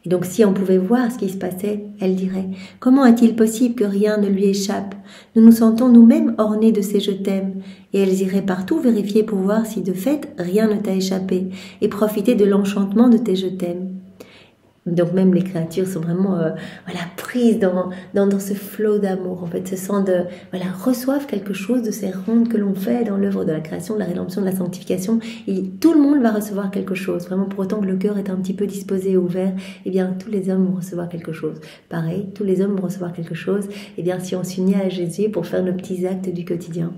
Et donc si on pouvait voir ce qui se passait, elle dirait: comment est-il possible que rien ne lui échappe? Nous nous sentons nous-mêmes ornés de ces je t'aime. Et elles iraient partout vérifier pour voir si de fait rien ne t'a échappé et profiter de l'enchantement de tes je t'aime. Donc même les créatures sont vraiment prises dans ce flot d'amour, en fait, se sentent, reçoivent quelque chose de ces rondes que l'on fait dans l'œuvre de la création, de la rédemption, de la sanctification. Et tout le monde va recevoir quelque chose, vraiment pour autant que le cœur est un petit peu disposé et ouvert, eh bien tous les hommes vont recevoir quelque chose. Pareil, tous les hommes vont recevoir quelque chose, eh bien si on s'unit à Jésus pour faire nos petits actes du quotidien.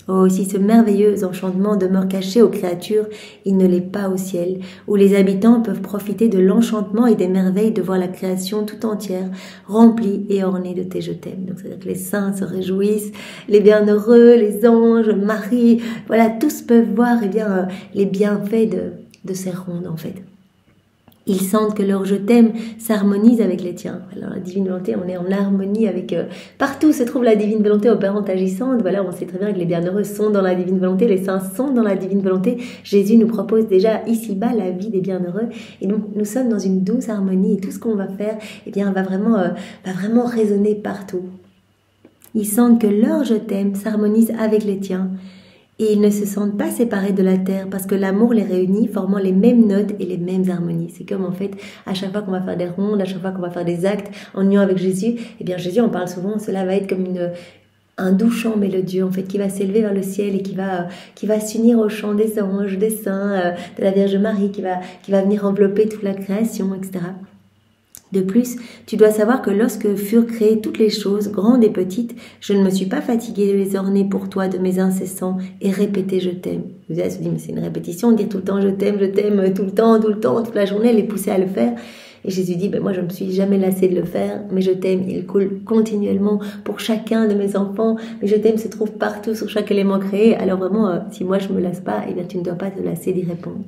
Oh, si ce merveilleux enchantement demeure caché aux créatures, il ne l'est pas au ciel, où les habitants peuvent profiter de l'enchantement et des merveilles de voir la création tout entière, remplie et ornée de tes je t'aime. Donc, c'est-à-dire que les saints se réjouissent, les bienheureux, les anges, Marie, voilà, tous peuvent voir, eh bien, les bienfaits de ces rondes, en fait. Ils sentent que leur je t'aime s'harmonise avec les tiens. Alors la divine volonté, on est en harmonie avec... partout se trouve la divine volonté opérante, agissante. Voilà, on sait très bien que les bienheureux sont dans la divine volonté, les saints sont dans la divine volonté. Jésus nous propose déjà ici-bas la vie des bienheureux. Et donc nous sommes dans une douce harmonie et tout ce qu'on va faire, eh bien, va vraiment résonner partout. Ils sentent que leur je t'aime s'harmonise avec les tiens. Et ils ne se sentent pas séparés de la terre parce que l'amour les réunit, formant les mêmes notes et les mêmes harmonies. C'est comme en fait, à chaque fois qu'on va faire des rondes, à chaque fois qu'on va faire des actes en union avec Jésus, eh bien Jésus en parle souvent, cela va être comme un doux chant mélodieux en fait qui va s'élever vers le ciel et qui va s'unir au chant des anges, des saints, de la Vierge Marie, qui va venir envelopper toute la création, etc. De plus, tu dois savoir que lorsque furent créées toutes les choses, grandes et petites, je ne me suis pas fatiguée de les orner pour toi de mes incessants et répéter je t'aime. Vous allez se dire, mais c'est une répétition, dire tout le temps je t'aime, tout le temps, toute la journée, les pousser à le faire. Et Jésus dit, moi je ne me suis jamais lassée de le faire, mais je t'aime, il coule continuellement pour chacun de mes enfants, mais je t'aime se trouve partout sur chaque élément créé. Alors vraiment, si moi je me lasse pas, eh bien tu ne dois pas te lasser d'y répondre.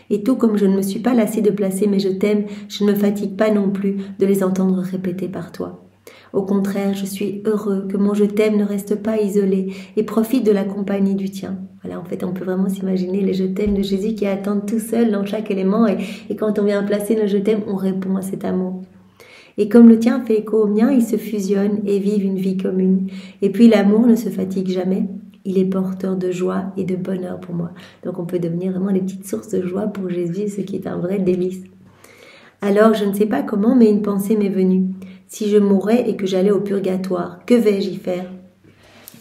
Et tout comme je ne me suis pas lassée de placer mes je t'aime, je ne me fatigue pas non plus de les entendre répéter par toi. Au contraire, je suis heureux que mon je t'aime ne reste pas isolé et profite de la compagnie du tien. Voilà, en fait, on peut vraiment s'imaginer les je t'aime de Jésus qui attendent tout seul dans chaque élément et quand on vient placer nos je t'aime, on répond à cet amour. Et comme le tien fait écho au mien, ils se fusionnent et vivent une vie commune. Et puis l'amour ne se fatigue jamais. Il est porteur de joie et de bonheur pour moi. Donc on peut devenir vraiment des petites sources de joie pour Jésus, ce qui est un vrai délice. Alors je ne sais pas comment, mais une pensée m'est venue. Si je mourais et que j'allais au purgatoire, que vais-je y faire?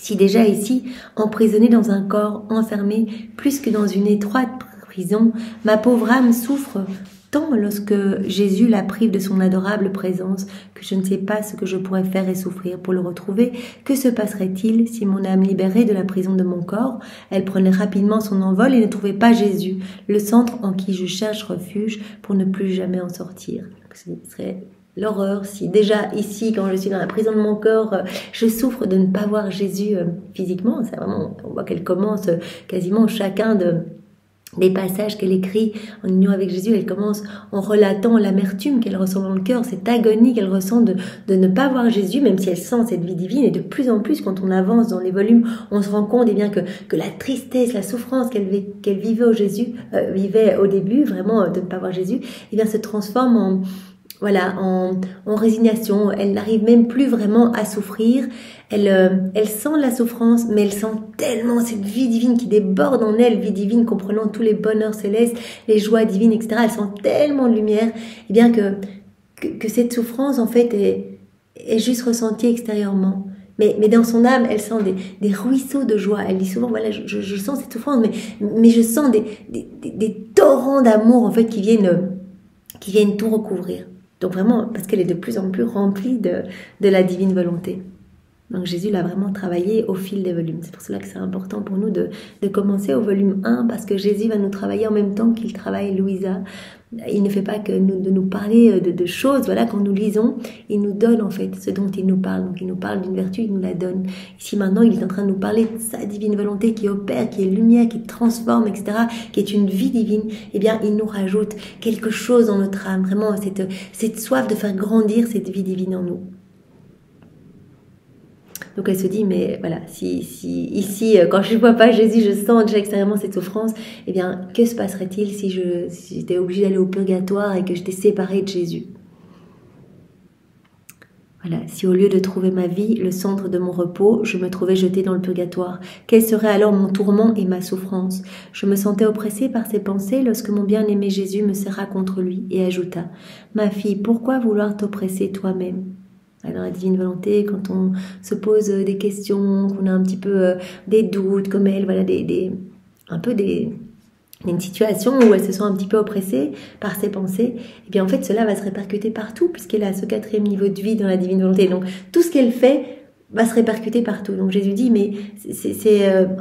Si déjà ici, emprisonnée dans un corps, enfermée plus que dans une étroite prison, ma pauvre âme souffre tant lorsque Jésus la prive de son adorable présence que je ne sais pas ce que je pourrais faire et souffrir pour le retrouver. Que se passerait-il si mon âme libérée de la prison de mon corps, elle prenait rapidement son envol et ne trouvait pas Jésus, le centre en qui je cherche refuge pour ne plus jamais en sortir? Ce serait l'horreur si déjà ici, quand je suis dans la prison de mon corps, je souffre de ne pas voir Jésus physiquement. C'est vraiment, on voit qu'elle commence quasiment chacun des passages qu'elle écrit en union avec Jésus, elle commence en relatant l'amertume qu'elle ressent dans le cœur, cette agonie qu'elle ressent de ne pas voir Jésus, même si elle sent cette vie divine. Et de plus en plus, quand on avance dans les volumes, on se rend compte que la tristesse, la souffrance qu'elle vivait vivait au début, vraiment de ne pas voir Jésus, se transforme en résignation. Elle n'arrive même plus vraiment à souffrir. Elle sent la souffrance, mais elle sent tellement cette vie divine qui déborde en elle, vie divine comprenant tous les bonheurs célestes, les joies divines, etc. Elle sent tellement de lumière, que cette souffrance, en fait, est juste ressentie extérieurement. Mais dans son âme, elle sent des ruisseaux de joie. Elle dit souvent, voilà, je sens cette souffrance, mais je sens des torrents d'amour, en fait, qui viennent tout recouvrir. Donc vraiment, parce qu'elle est de plus en plus remplie de la divine volonté. Donc Jésus l'a vraiment travaillé au fil des volumes. C'est pour cela que c'est important pour nous de commencer au volume 1, parce que Jésus va nous travailler en même temps qu'il travaille Louisa. Il ne fait pas que de nous parler de choses, voilà, quand nous lisons, il nous donne en fait ce dont il nous parle. Donc il nous parle d'une vertu, il nous la donne. Ici maintenant, il est en train de nous parler de sa divine volonté qui opère, qui est lumière, qui transforme, etc., qui est une vie divine. Il nous rajoute quelque chose dans notre âme, vraiment cette soif de faire grandir cette vie divine en nous. Donc elle se dit, mais voilà, si ici, quand je ne vois pas Jésus, je sens déjà extérieurement cette souffrance, que se passerait-il si j'étais obligée d'aller au purgatoire et que j'étais séparée de Jésus? Voilà, si au lieu de trouver ma vie, le centre de mon repos, je me trouvais jetée dans le purgatoire, quel serait alors mon tourment et ma souffrance? Je me sentais oppressée par ces pensées lorsque mon bien-aimé Jésus me serra contre lui et ajouta, « Ma fille, pourquoi vouloir t'oppresser toi-même ?» Dans la divine volonté, quand on se pose des questions, qu'on a un petit peu des doutes, comme elle, voilà, une situation où elle se sent un petit peu oppressée par ses pensées, en fait cela va se répercuter partout puisqu'elle a ce 4e niveau de vie dans la divine volonté. Donc tout ce qu'elle fait va se répercuter partout. Donc Jésus dit, mais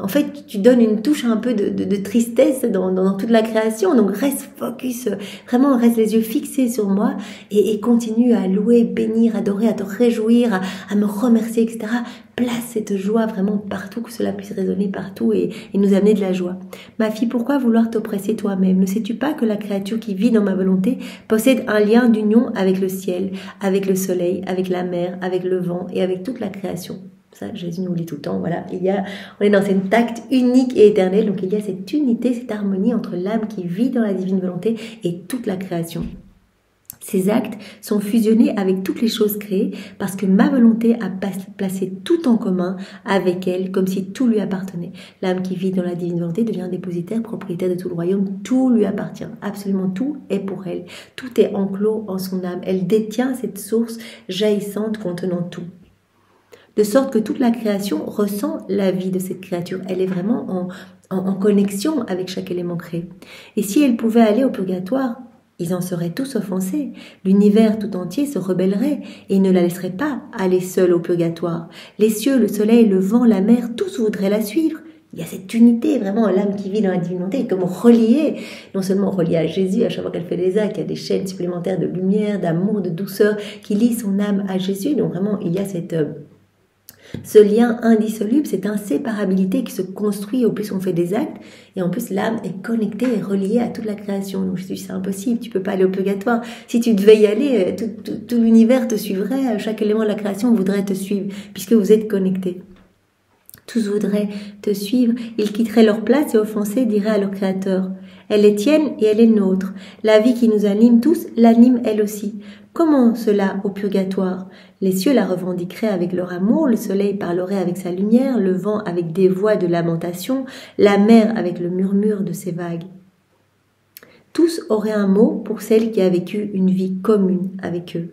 en fait, tu donnes une touche un peu de tristesse dans toute la création. Donc reste focus, vraiment reste les yeux fixés sur moi et continue à louer, bénir, adorer, à te réjouir, à me remercier, etc. Place cette joie vraiment partout, que cela puisse résonner partout et nous amener de la joie. Ma fille, pourquoi vouloir t'oppresser toi-même? Ne sais-tu pas que la créature qui vit dans ma volonté possède un lien d'union avec le ciel, avec le soleil, avec la mer, avec le vent et avec toute la création? Ça, Jésus nous le dit tout le temps, voilà. On est dans cet acte unique et éternel, donc il y a cette unité, cette harmonie entre l'âme qui vit dans la divine volonté et toute la création. Ces actes sont fusionnés avec toutes les choses créées parce que ma volonté a placé tout en commun avec elle comme si tout lui appartenait. L'âme qui vit dans la divine volonté devient dépositaire, propriétaire de tout le royaume. Tout lui appartient. Absolument tout est pour elle. Tout est enclos en son âme. Elle détient cette source jaillissante contenant tout. De sorte que toute la création ressent la vie de cette créature. Elle est vraiment en connexion avec chaque élément créé. Et si elle pouvait aller au purgatoire, ils en seraient tous offensés. L'univers tout entier se rebellerait et ne la laisserait pas aller seule au purgatoire. Les cieux, le soleil, le vent, la mer, tous voudraient la suivre. Il y a cette unité, vraiment, l'âme qui vit dans la divinité, comme reliée, non seulement reliée à Jésus, à chaque fois qu'elle fait des actes, il y a des chaînes supplémentaires de lumière, d'amour, de douceur, qui lient son âme à Jésus. Donc vraiment, il y a ce lien indissoluble, cette inséparabilité qui se construit au plus on fait des actes, et en plus l'âme est connectée et reliée à toute la création. Donc je dis, c'est impossible, tu peux pas aller au purgatoire. Si tu devais y aller, tout l'univers te suivrait, chaque élément de la création voudrait te suivre, puisque vous êtes connectés. Tous voudraient te suivre, ils quitteraient leur place et offensés diraient à leur Créateur, « Elle est tienne et elle est nôtre. La vie qui nous anime tous l'anime elle aussi. Comment cela au purgatoire? Les cieux la revendiqueraient avec leur amour, le soleil parlerait avec sa lumière, le vent avec des voix de lamentation, la mer avec le murmure de ses vagues. Tous auraient un mot pour celle qui a vécu une vie commune avec eux.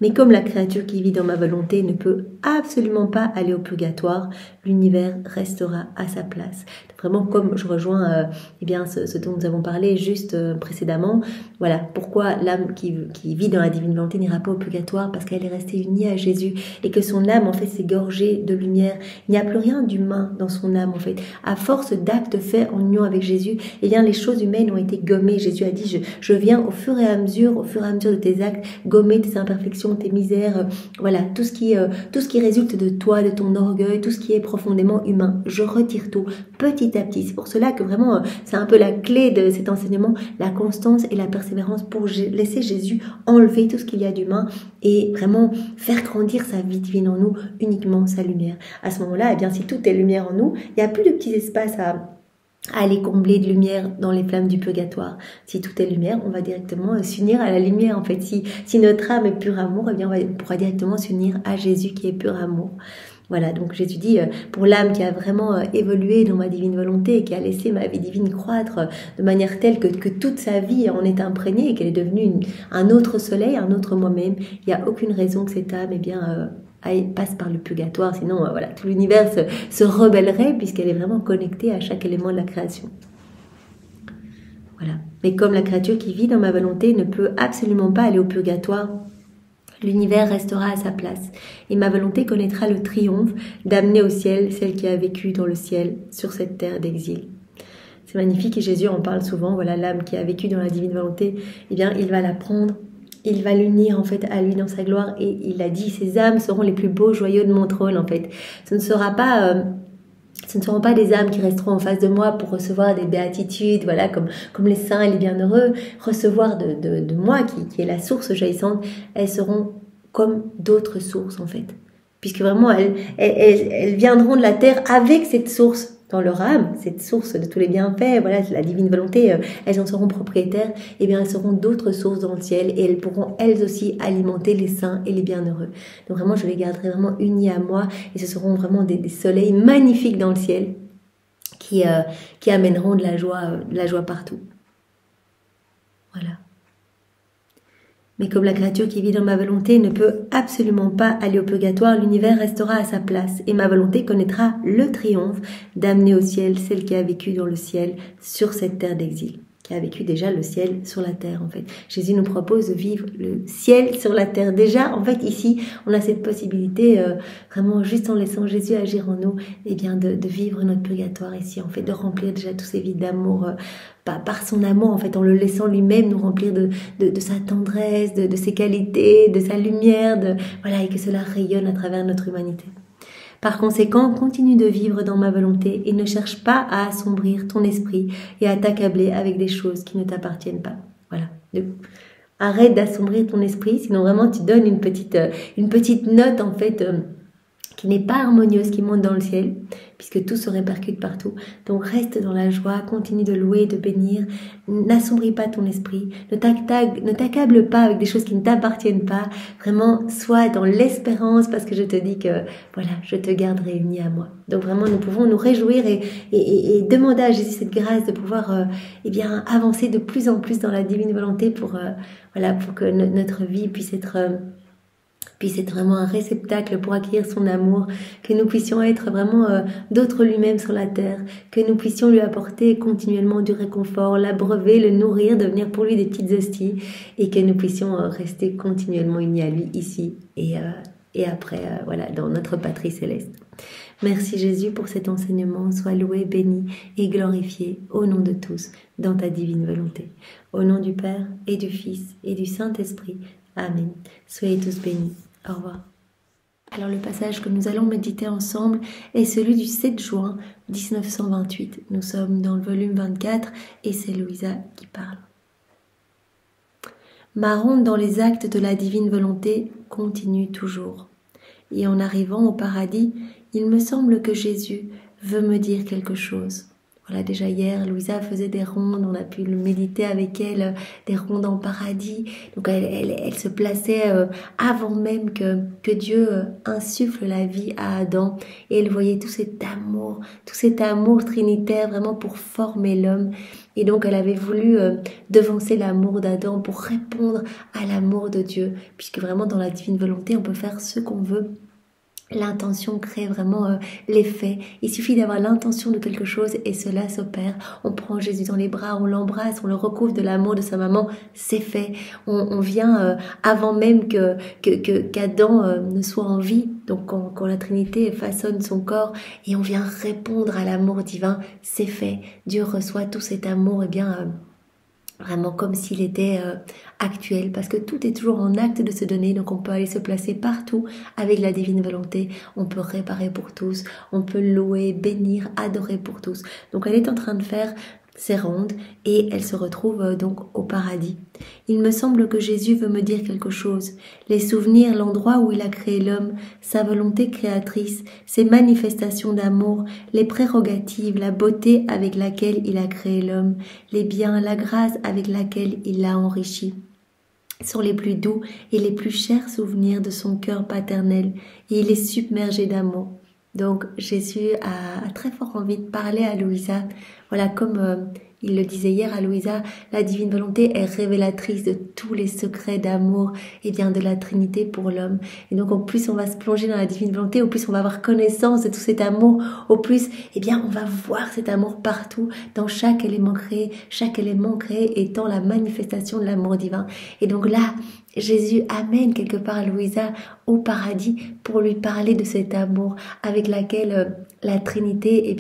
Mais comme la créature qui vit dans ma volonté ne peut absolument pas aller au purgatoire, l'univers restera à sa place. Vraiment, comme je rejoins ce dont nous avons parlé juste précédemment, voilà, pourquoi l'âme qui vit dans la divine volonté n'ira pas au purgatoire, parce qu'elle est restée unie à Jésus et que son âme en fait s'est gorgée de lumière. Il n'y a plus rien d'humain dans son âme en fait. À force d'actes faits en union avec Jésus, eh bien les choses humaines ont été gommées. Jésus a dit, je viens au fur et à mesure de tes actes, gommer tes imperfections, tes misères, voilà, tout ce qui résulte de toi, de ton orgueil, tout ce qui est profondément humain. Je retire tout petit à petit. C'est pour cela que vraiment, c'est un peu la clé de cet enseignement, la constance et la persévérance pour laisser Jésus enlever tout ce qu'il y a d'humain et vraiment faire grandir sa vie divine en nous, uniquement sa lumière. À ce moment-là, eh bien, si tout est lumière en nous, il n'y a plus de petits espaces à aller combler de lumière dans les flammes du purgatoire. Si tout est lumière, on va directement s'unir à la lumière en fait. Si notre âme est pur amour, eh bien on pourra directement s'unir à Jésus qui est pur amour. Voilà, donc Jésus dit, pour l'âme qui a vraiment évolué dans ma divine volonté et qui a laissé ma vie divine croître de manière telle que toute sa vie en est imprégnée et qu'elle est devenue un autre soleil, un autre moi-même, il n'y a aucune raison que cette âme passe par le purgatoire, sinon voilà, tout l'univers se rebellerait puisqu'elle est vraiment connectée à chaque élément de la création. Voilà. Mais comme la créature qui vit dans ma volonté ne peut absolument pas aller au purgatoire, l'univers restera à sa place et ma volonté connaîtra le triomphe d'amener au ciel celle qui a vécu dans le ciel sur cette terre d'exil. C'est magnifique et Jésus en parle souvent. Voilà, l'âme qui a vécu dans la divine volonté, eh bien, il va la prendre. Il va l'unir en fait à lui dans sa gloire et il a dit, ces âmes seront les plus beaux joyaux de mon trône en fait. Ce ne seront pas des âmes qui resteront en face de moi pour recevoir des béatitudes, voilà, comme les saints et les bienheureux, recevoir de moi qui est la source jaillissante. Elles seront comme d'autres sources en fait, puisque vraiment elles viendront de la terre avec cette source dans leur âme, cette source de tous les bienfaits, voilà, la divine volonté, elles en seront propriétaires, et bien elles seront d'autres sources dans le ciel et elles pourront elles aussi alimenter les saints et les bienheureux. Donc vraiment, je les garderai vraiment unis à moi et ce seront vraiment des soleils magnifiques dans le ciel qui amèneront de la joie partout. Voilà. Mais comme la créature qui vit dans ma volonté ne peut absolument pas aller au purgatoire, l'univers restera à sa place et ma volonté connaîtra le triomphe d'amener au ciel celle qui a vécu dans le ciel sur cette terre d'exil, qui a vécu déjà le ciel sur la terre en fait. Jésus nous propose de vivre le ciel sur la terre. Déjà en fait ici on a cette possibilité vraiment juste en laissant Jésus agir en nous, eh bien de vivre notre purgatoire ici en fait, de remplir déjà tous ces vides d'amour par son amour en fait, en le laissant lui-même nous remplir de sa tendresse, de ses qualités, de sa lumière, voilà, et que cela rayonne à travers notre humanité. Par conséquent, continue de vivre dans ma volonté et ne cherche pas à assombrir ton esprit et à t'accabler avec des choses qui ne t'appartiennent pas. Voilà. Arrête d'assombrir ton esprit, sinon vraiment tu donnes une petite note en fait qui n'est pas harmonieuse, qui monte dans le ciel, puisque tout se répercute partout. Donc reste dans la joie, continue de louer, de bénir, n'assombris pas ton esprit, ne t'accable pas avec des choses qui ne t'appartiennent pas, vraiment sois dans l'espérance, parce que je te dis que voilà, je te garderai unie à moi. Donc vraiment nous pouvons nous réjouir et demander à Jésus cette grâce de pouvoir avancer de plus en plus dans la divine volonté pour que notre vie puisse être vraiment un réceptacle pour accueillir son amour, que nous puissions être vraiment d'autres lui-même sur la terre, que nous puissions lui apporter continuellement du réconfort, l'abreuver, le nourrir, devenir pour lui des petites hosties, et que nous puissions rester continuellement unis à lui ici et après, dans notre patrie céleste. Merci Jésus pour cet enseignement, sois loué, béni et glorifié au nom de tous, dans ta divine volonté. Au nom du Père et du Fils et du Saint-Esprit. Amen. Soyez tous bénis. Au revoir. Alors le passage que nous allons méditer ensemble est celui du 7 juin 1928. Nous sommes dans le volume 24 et c'est Louisa qui parle. Ma ronde dans les actes de la divine volonté continue toujours. Et en arrivant au paradis, il me semble que Jésus veut me dire quelque chose. Voilà, déjà hier, Louisa faisait des rondes, on a pu le méditer avec elle, des rondes en paradis. Donc elle se plaçait avant même que Dieu insuffle la vie à Adam. Et elle voyait tout cet amour trinitaire vraiment pour former l'homme. Et donc elle avait voulu devancer l'amour d'Adam pour répondre à l'amour de Dieu. Puisque vraiment dans la divine volonté, on peut faire ce qu'on veut. L'intention crée vraiment l'effet. Il suffit d'avoir l'intention de quelque chose et cela s'opère. On prend Jésus dans les bras, on l'embrasse, on le recouvre de l'amour de sa maman, c'est fait. On vient avant même qu'Adam ne soit en vie. Donc quand la Trinité façonne son corps et on vient répondre à l'amour divin, c'est fait. Dieu reçoit tout cet amour vraiment comme s'il était actuel, parce que tout est toujours en acte de se donner, donc on peut aller se placer partout avec la divine volonté, on peut réparer pour tous, on peut louer, bénir, adorer pour tous. Donc elle est en train de faire ses rondes et elle se retrouve donc au paradis. Il me semble que Jésus veut me dire quelque chose. Les souvenirs, l'endroit où il a créé l'homme, sa volonté créatrice, ses manifestations d'amour, les prérogatives, la beauté avec laquelle il a créé l'homme, les biens, la grâce avec laquelle il l'a enrichi, sont les plus doux et les plus chers souvenirs de son cœur paternel, et il est submergé d'amour. Donc Jésus a très fort envie de parler à Louisa. Voilà, comme il le disait hier à Louisa, la divine volonté est révélatrice de tous les secrets d'amour et bien de la Trinité pour l'homme. Et donc au plus on va se plonger dans la divine volonté, au plus on va avoir connaissance de tout cet amour, au plus on va voir cet amour partout, dans chaque élément créé étant la manifestation de l'amour divin. Et donc là, Jésus amène quelque part Louisa au paradis pour lui parler de cet amour avec laquelle la Trinité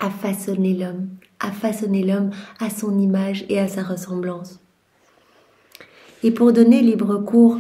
a façonné l'homme à son image et à sa ressemblance. Et pour donner libre cours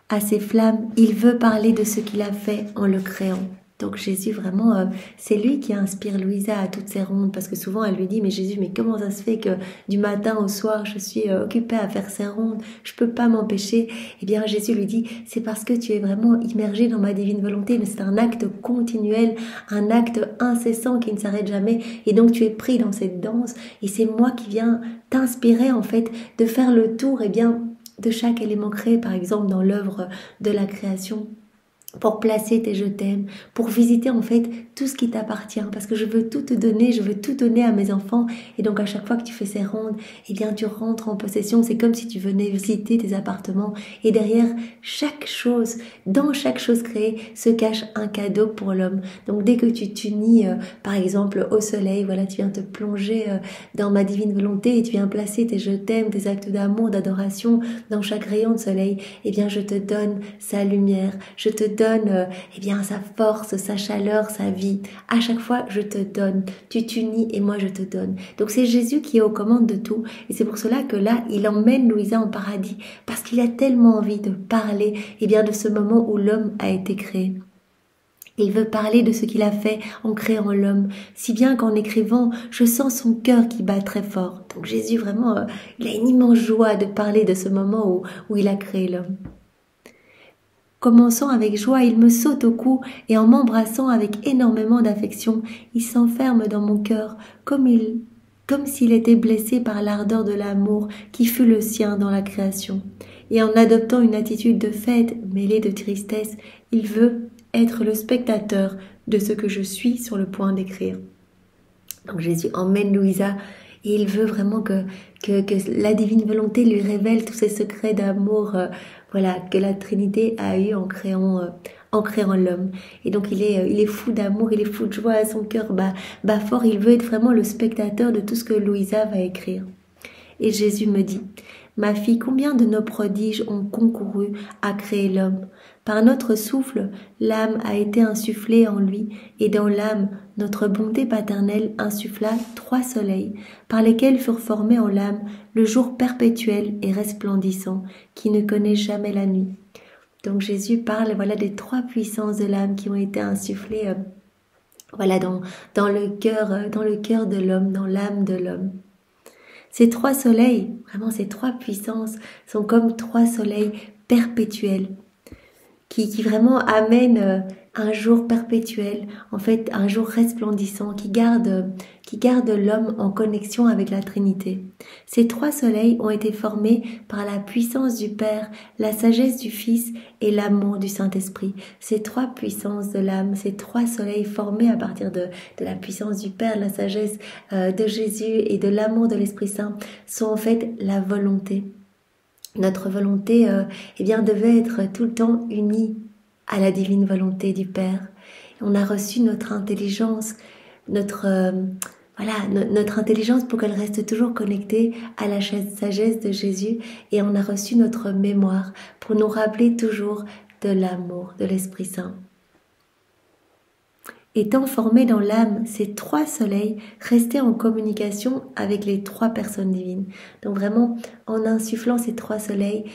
à ses flammes, il veut parler de ce qu'il a fait en le créant. Donc Jésus vraiment, c'est lui qui inspire Louisa à toutes ces rondes, parce que souvent elle lui dit, mais Jésus, mais comment ça se fait que du matin au soir je suis occupée à faire ces rondes, je peux pas m'empêcher. Eh bien Jésus lui dit, c'est parce que tu es vraiment immergé dans ma divine volonté, mais c'est un acte continuel, un acte incessant qui ne s'arrête jamais, et donc tu es pris dans cette danse, et c'est moi qui viens t'inspirer en fait de faire le tour de chaque élément créé, par exemple dans l'œuvre de la création, pour placer tes je t'aime, pour visiter en fait tout ce qui t'appartient, parce que je veux tout te donner, je veux tout donner à mes enfants. Et donc à chaque fois que tu fais ces rondes, tu rentres en possession, c'est comme si tu venais visiter tes appartements, et derrière chaque chose, dans chaque chose créée, se cache un cadeau pour l'homme. Donc dès que tu t'unis par exemple au soleil, voilà, tu viens te plonger dans ma divine volonté et tu viens placer tes je t'aime, tes actes d'amour, d'adoration dans chaque rayon de soleil, je te donne sa lumière, je te donne sa force, sa chaleur, sa vie. À chaque fois, je te donne. Tu t'unis et moi, je te donne. Donc, c'est Jésus qui est aux commandes de tout. Et c'est pour cela que là, il emmène Louisa en paradis, parce qu'il a tellement envie de parler de ce moment où l'homme a été créé. Il veut parler de ce qu'il a fait en créant l'homme, si bien qu'en écrivant, je sens son cœur qui bat très fort. Donc, Jésus, vraiment, il a une immense joie de parler de ce moment où il a créé l'homme. Commençant avec joie, il me saute au cou et en m'embrassant avec énormément d'affection, il s'enferme dans mon cœur comme s'il était blessé par l'ardeur de l'amour qui fut le sien dans la création. Et en adoptant une attitude de fête mêlée de tristesse, il veut être le spectateur de ce que je suis sur le point d'écrire. Donc Jésus emmène Louisa et il veut vraiment que la divine volonté lui révèle tous ces secrets d'amour que la Trinité a eu en créant l'homme. Et donc il est fou d'amour, il est fou de joie, son cœur bat fort, il veut être vraiment le spectateur de tout ce que Louisa va écrire. Et Jésus me dit, ma fille, combien de nos prodiges ont concouru à créer l'homme? Par notre souffle, l'âme a été insufflée en lui, et dans l'âme, notre bonté paternelle insuffla 3 soleils, par lesquels furent formés en l'âme le jour perpétuel et resplendissant, qui ne connaît jamais la nuit. Donc Jésus parle des 3 puissances de l'âme qui ont été insufflées dans le cœur de l'homme, dans l'âme de l'homme. Ces 3 soleils, vraiment ces 3 puissances, sont comme 3 soleils perpétuels qui vraiment amènent un jour perpétuel, en fait un jour resplendissant qui garde l'homme en connexion avec la Trinité. Ces trois soleils ont été formés par la puissance du Père, la sagesse du Fils et l'amour du Saint-Esprit. Ces trois puissances de l'âme, ces trois soleils formés à partir de la puissance du Père, de la sagesse de Jésus et de l'amour de l'Esprit Saint sont en fait la volonté. Notre volonté devait être tout le temps unie à la divine volonté du Père. On a reçu notre intelligence, notre intelligence pour qu'elle reste toujours connectée à la sagesse de Jésus, et on a reçu notre mémoire pour nous rappeler toujours de l'amour de l'Esprit Saint. Étant formés dans l'âme, ces trois soleils restaient en communication avec les trois personnes divines. Donc vraiment, en insufflant ces trois soleils,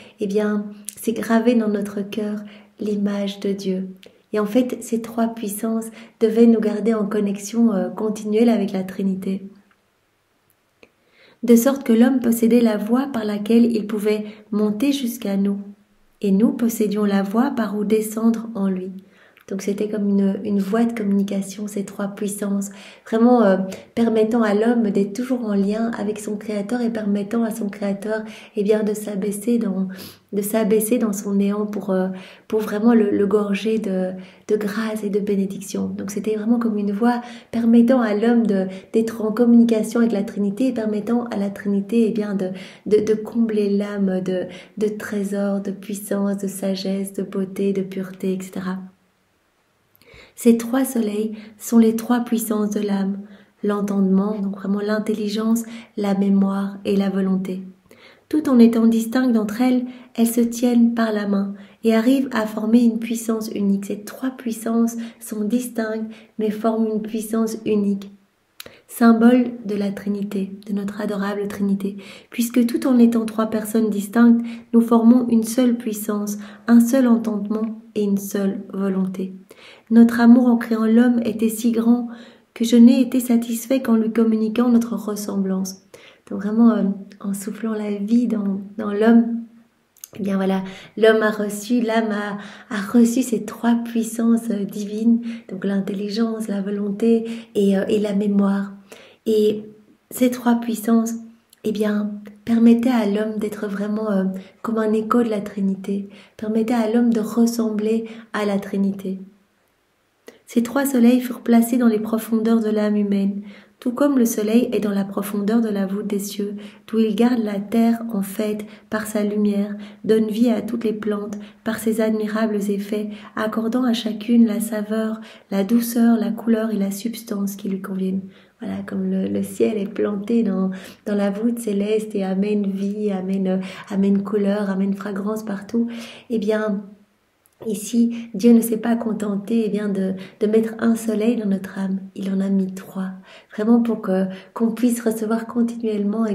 c'est gravé dans notre cœur l'image de Dieu. Et en fait, ces trois puissances devaient nous garder en connexion continuelle avec la Trinité. De sorte que l'homme possédait la voie par laquelle il pouvait monter jusqu'à nous. Et nous possédions la voie par où descendre en lui. Donc c'était comme une voie de communication, ces trois puissances, vraiment permettant à l'homme d'être toujours en lien avec son Créateur et permettant à son Créateur de s'abaisser dans son néant pour vraiment le gorger de grâce et de bénédiction. Donc c'était vraiment comme une voie permettant à l'homme d'être en communication avec la Trinité et permettant à la Trinité de combler l'âme de trésors, de puissance, de sagesse, de beauté, de pureté, etc. Ces trois soleils sont les trois puissances de l'âme, l'entendement, donc vraiment l'intelligence, la mémoire et la volonté. Tout en étant distinctes d'entre elles, elles se tiennent par la main et arrivent à former une puissance unique. Ces trois puissances sont distinctes mais forment une puissance unique. Symbole de la Trinité, de notre adorable Trinité, puisque tout en étant trois personnes distinctes, nous formons une seule puissance, un seul entendement et une seule volonté. Notre amour en créant l'homme était si grand que je n'ai été satisfait qu'en lui communiquant notre ressemblance. Donc vraiment, en soufflant la vie dans l'homme, l'homme a reçu, l'âme a reçu ces trois puissances divines, donc l'intelligence, la volonté et la mémoire. Et ces trois puissances, permettaient à l'homme d'être vraiment comme un écho de la Trinité, permettaient à l'homme de ressembler à la Trinité. Ces trois soleils furent placés dans les profondeurs de l'âme humaine, tout comme le soleil est dans la profondeur de la voûte des cieux, d'où il garde la terre en fête par sa lumière, donne vie à toutes les plantes par ses admirables effets, accordant à chacune la saveur, la douceur, la couleur et la substance qui lui conviennent. Voilà, comme le ciel est planté dans la voûte céleste et amène vie, amène couleur, amène fragrance partout, ici, Dieu ne s'est pas contenté de mettre un soleil dans notre âme, il en a mis trois, vraiment pour qu'on puisse recevoir continuellement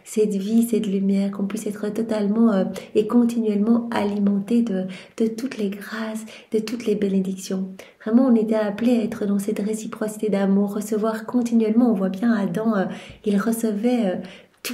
cette vie, cette lumière, qu'on puisse être totalement et continuellement alimenté de toutes les grâces, de toutes les bénédictions. Vraiment, on était appelé à être dans cette réciprocité d'amour, recevoir continuellement. On voit bien Adam, il recevait tout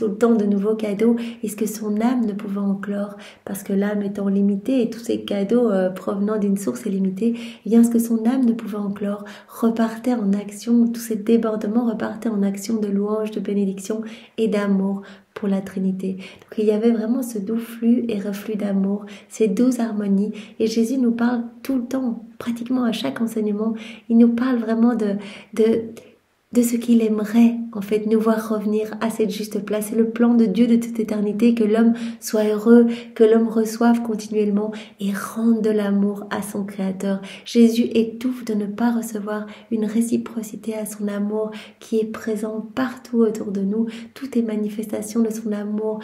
le temps de nouveaux cadeaux, et ce que son âme ne pouvait en clore, parce que l'âme étant limitée et tous ces cadeaux provenant d'une source illimitée, ce que son âme ne pouvait en clore repartait en action, tous ces débordements repartaient en action de louange, de bénédiction et d'amour pour la Trinité. Donc il y avait vraiment ce doux flux et reflux d'amour, ces douces harmonies, et Jésus nous parle tout le temps, pratiquement à chaque enseignement, il nous parle vraiment de ce qu'il aimerait, en fait, nous voir revenir à cette juste place. C'est le plan de Dieu de toute éternité, que l'homme soit heureux, que l'homme reçoive continuellement et rende de l'amour à son Créateur. Jésus étouffe de ne pas recevoir une réciprocité à son amour qui est présent partout autour de nous. Tout est manifestation de son amour.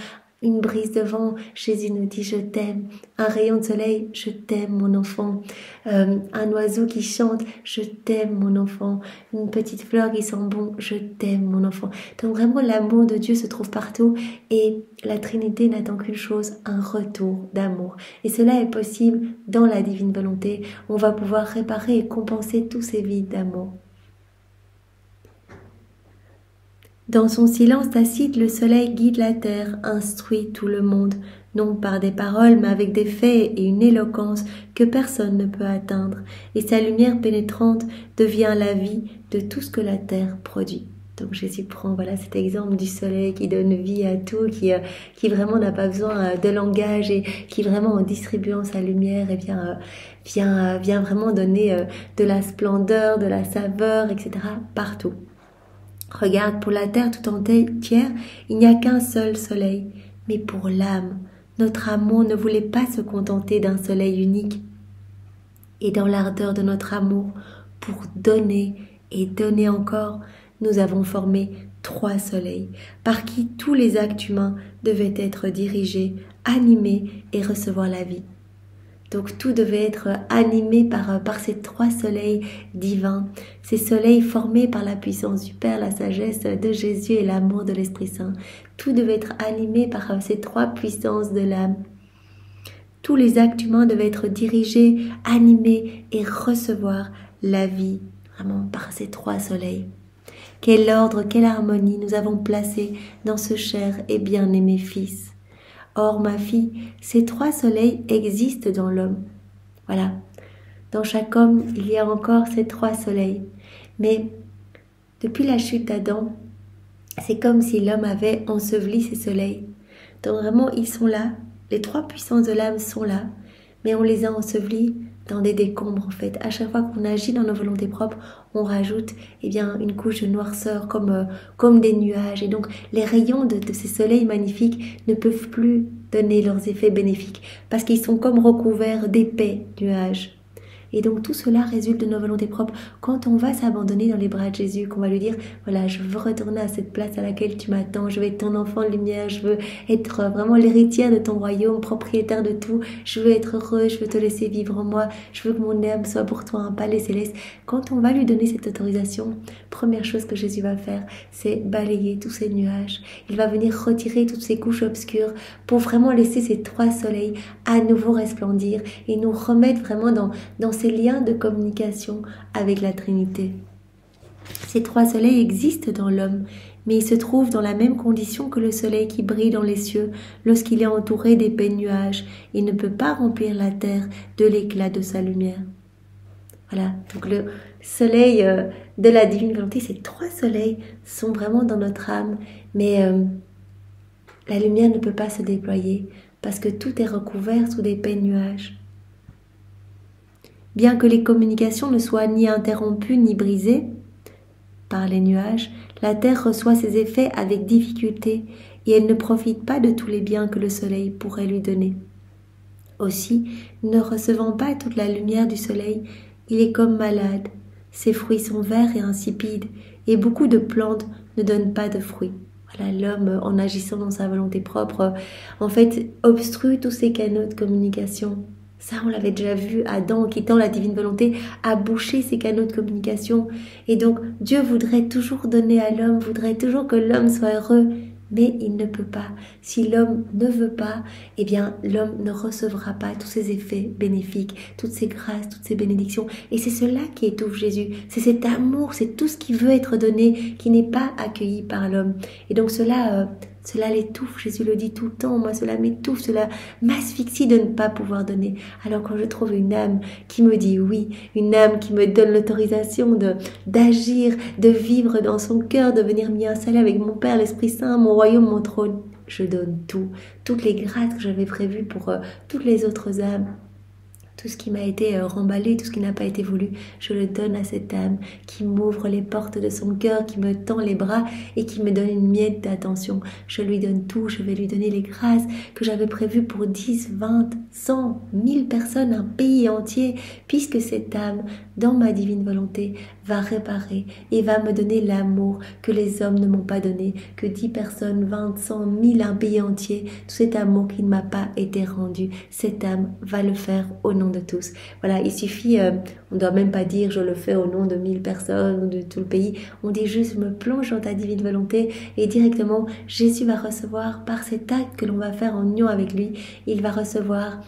Une brise de vent, Jésus nous dit « je t'aime ». Un rayon de soleil, « je t'aime mon enfant ». Un oiseau qui chante, « je t'aime mon enfant ». Une petite fleur qui sent bon, « je t'aime mon enfant ». Donc vraiment l'amour de Dieu se trouve partout, et la Trinité n'attend qu'une chose, un retour d'amour. Et cela est possible dans la divine volonté. On va pouvoir réparer et compenser tous ces vides d'amour. Dans son silence tacite, le soleil guide la terre, instruit tout le monde, non par des paroles, mais avec des faits et une éloquence que personne ne peut atteindre, et sa lumière pénétrante devient la vie de tout ce que la terre produit. Donc Jésus prend cet exemple du soleil qui donne vie à tout, qui vraiment n'a pas besoin de langage et qui vraiment en distribuant sa lumière vient vraiment donner de la splendeur, de la saveur, etc. partout. Regarde, pour la terre tout entière, il n'y a qu'un seul soleil, mais pour l'âme, notre amour ne voulait pas se contenter d'un soleil unique. Et dans l'ardeur de notre amour, pour donner et donner encore, nous avons formé 3 soleils, par qui tous les actes humains devaient être dirigés, animés et recevoir la vie. Donc tout devait être animé par ces 3 soleils divins, ces soleils formés par la puissance du Père, la sagesse de Jésus et l'amour de l'Esprit Saint. Tout devait être animé par ces 3 puissances de l'âme. Tous les actes humains devaient être dirigés, animés et recevoir la vie, vraiment par ces 3 soleils. Quel ordre, quelle harmonie nous avons placé dans ce cher et bien-aimé Fils. Or, ma fille, ces 3 soleils existent dans l'homme. Voilà. Dans chaque homme, il y a encore ces 3 soleils. Mais depuis la chute d'Adam, c'est comme si l'homme avait enseveli ces soleils. Donc vraiment, ils sont là. Les 3 puissances de l'âme sont là. Mais on les a ensevelis dans des décombres en fait. À chaque fois qu'on agit dans nos volontés propres, on rajoute une couche de noirceur comme des nuages. Et donc les rayons de ces soleils magnifiques ne peuvent plus donner leurs effets bénéfiques parce qu'ils sont comme recouverts d'épais nuages. Et donc tout cela résulte de nos volontés propres. Quand on va s'abandonner dans les bras de Jésus, qu'on va lui dire, voilà, je veux retourner à cette place à laquelle tu m'attends, je veux être ton enfant de lumière, je veux être vraiment l'héritière de ton royaume, propriétaire de tout, je veux être heureux, je veux te laisser vivre en moi, je veux que mon âme soit pour toi un palais céleste. Quand on va lui donner cette autorisation, première chose que Jésus va faire, c'est balayer tous ces nuages. Il va venir retirer toutes ces couches obscures pour vraiment laisser ces 3 soleils à nouveau resplendir et nous remettre vraiment dans ces liens de communication avec la Trinité. Ces 3 soleils existent dans l'homme, mais ils se trouvent dans la même condition que le soleil qui brille dans les cieux lorsqu'il est entouré d'épais nuages. Il ne peut pas remplir la terre de l'éclat de sa lumière. Voilà, donc le soleil de la divine volonté, ces 3 soleils sont vraiment dans notre âme, mais la lumière ne peut pas se déployer parce que tout est recouvert sous d'épais nuages. Bien que les communications ne soient ni interrompues ni brisées par les nuages, la terre reçoit ses effets avec difficulté et elle ne profite pas de tous les biens que le soleil pourrait lui donner. Aussi, ne recevant pas toute la lumière du soleil, il est comme malade. Ses fruits sont verts et insipides et beaucoup de plantes ne donnent pas de fruits. Voilà, l'homme, en agissant dans sa volonté propre, en fait, obstrue tous ses canaux de communication. Ça, on l'avait déjà vu, Adam, quittant la divine volonté, a bouché ses canaux de communication. Et donc, Dieu voudrait toujours donner à l'homme, voudrait toujours que l'homme soit heureux, mais il ne peut pas. Si l'homme ne veut pas, l'homme ne recevra pas tous ces effets bénéfiques, toutes ces grâces, toutes ces bénédictions. Et c'est cela qui étouffe Jésus. C'est cet amour, c'est tout ce qui veut être donné, qui n'est pas accueilli par l'homme. Et donc cela l'étouffe, Jésus le dit tout le temps, moi cela m'étouffe, cela m'asphyxie de ne pas pouvoir donner. Alors quand je trouve une âme qui me dit oui, une âme qui me donne l'autorisation d'agir, de vivre dans son cœur, de venir m'y installer avec mon Père, l'Esprit Saint, mon royaume, mon trône, je donne tout, toutes les grâces que j'avais prévues pour toutes les autres âmes. Tout ce qui m'a été remballé, tout ce qui n'a pas été voulu, je le donne à cette âme qui m'ouvre les portes de son cœur, qui me tend les bras et qui me donne une miette d'attention. Je lui donne tout, je vais lui donner les grâces que j'avais prévues pour 10, 20, 100, 1000 personnes, un pays entier, puisque cette âme, dans ma divine volonté, va réparer et va me donner l'amour que les hommes ne m'ont pas donné, que 10 personnes, 20, 100, 1000, un pays entier, tout cet amour qui ne m'a pas été rendu, cette âme va le faire au nom de tous. Voilà, il suffit, on ne doit même pas dire je le fais au nom de 1000 personnes ou de tout le pays, on dit juste je me plonge dans ta divine volonté et directement Jésus va recevoir par cet acte que l'on va faire en union avec lui, il va recevoir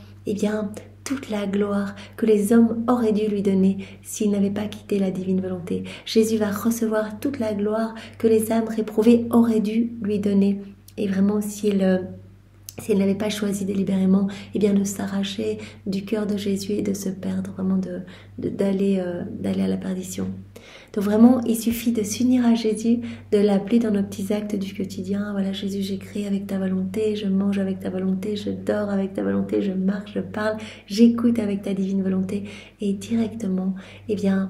toute la gloire que les hommes auraient dû lui donner s'ils n'avaient pas quitté la divine volonté. Jésus va recevoir toute la gloire que les âmes réprouvées auraient dû lui donner. Et vraiment, si elle n'avait pas choisi délibérément, eh bien de s'arracher du cœur de Jésus et de se perdre, vraiment d'aller à la perdition. Donc vraiment, il suffit de s'unir à Jésus, de l'appeler dans nos petits actes du quotidien. Voilà, Jésus, j'ai créé avec ta volonté, je mange avec ta volonté, je dors avec ta volonté, je marche, je parle, j'écoute avec ta divine volonté. Et directement, eh bien,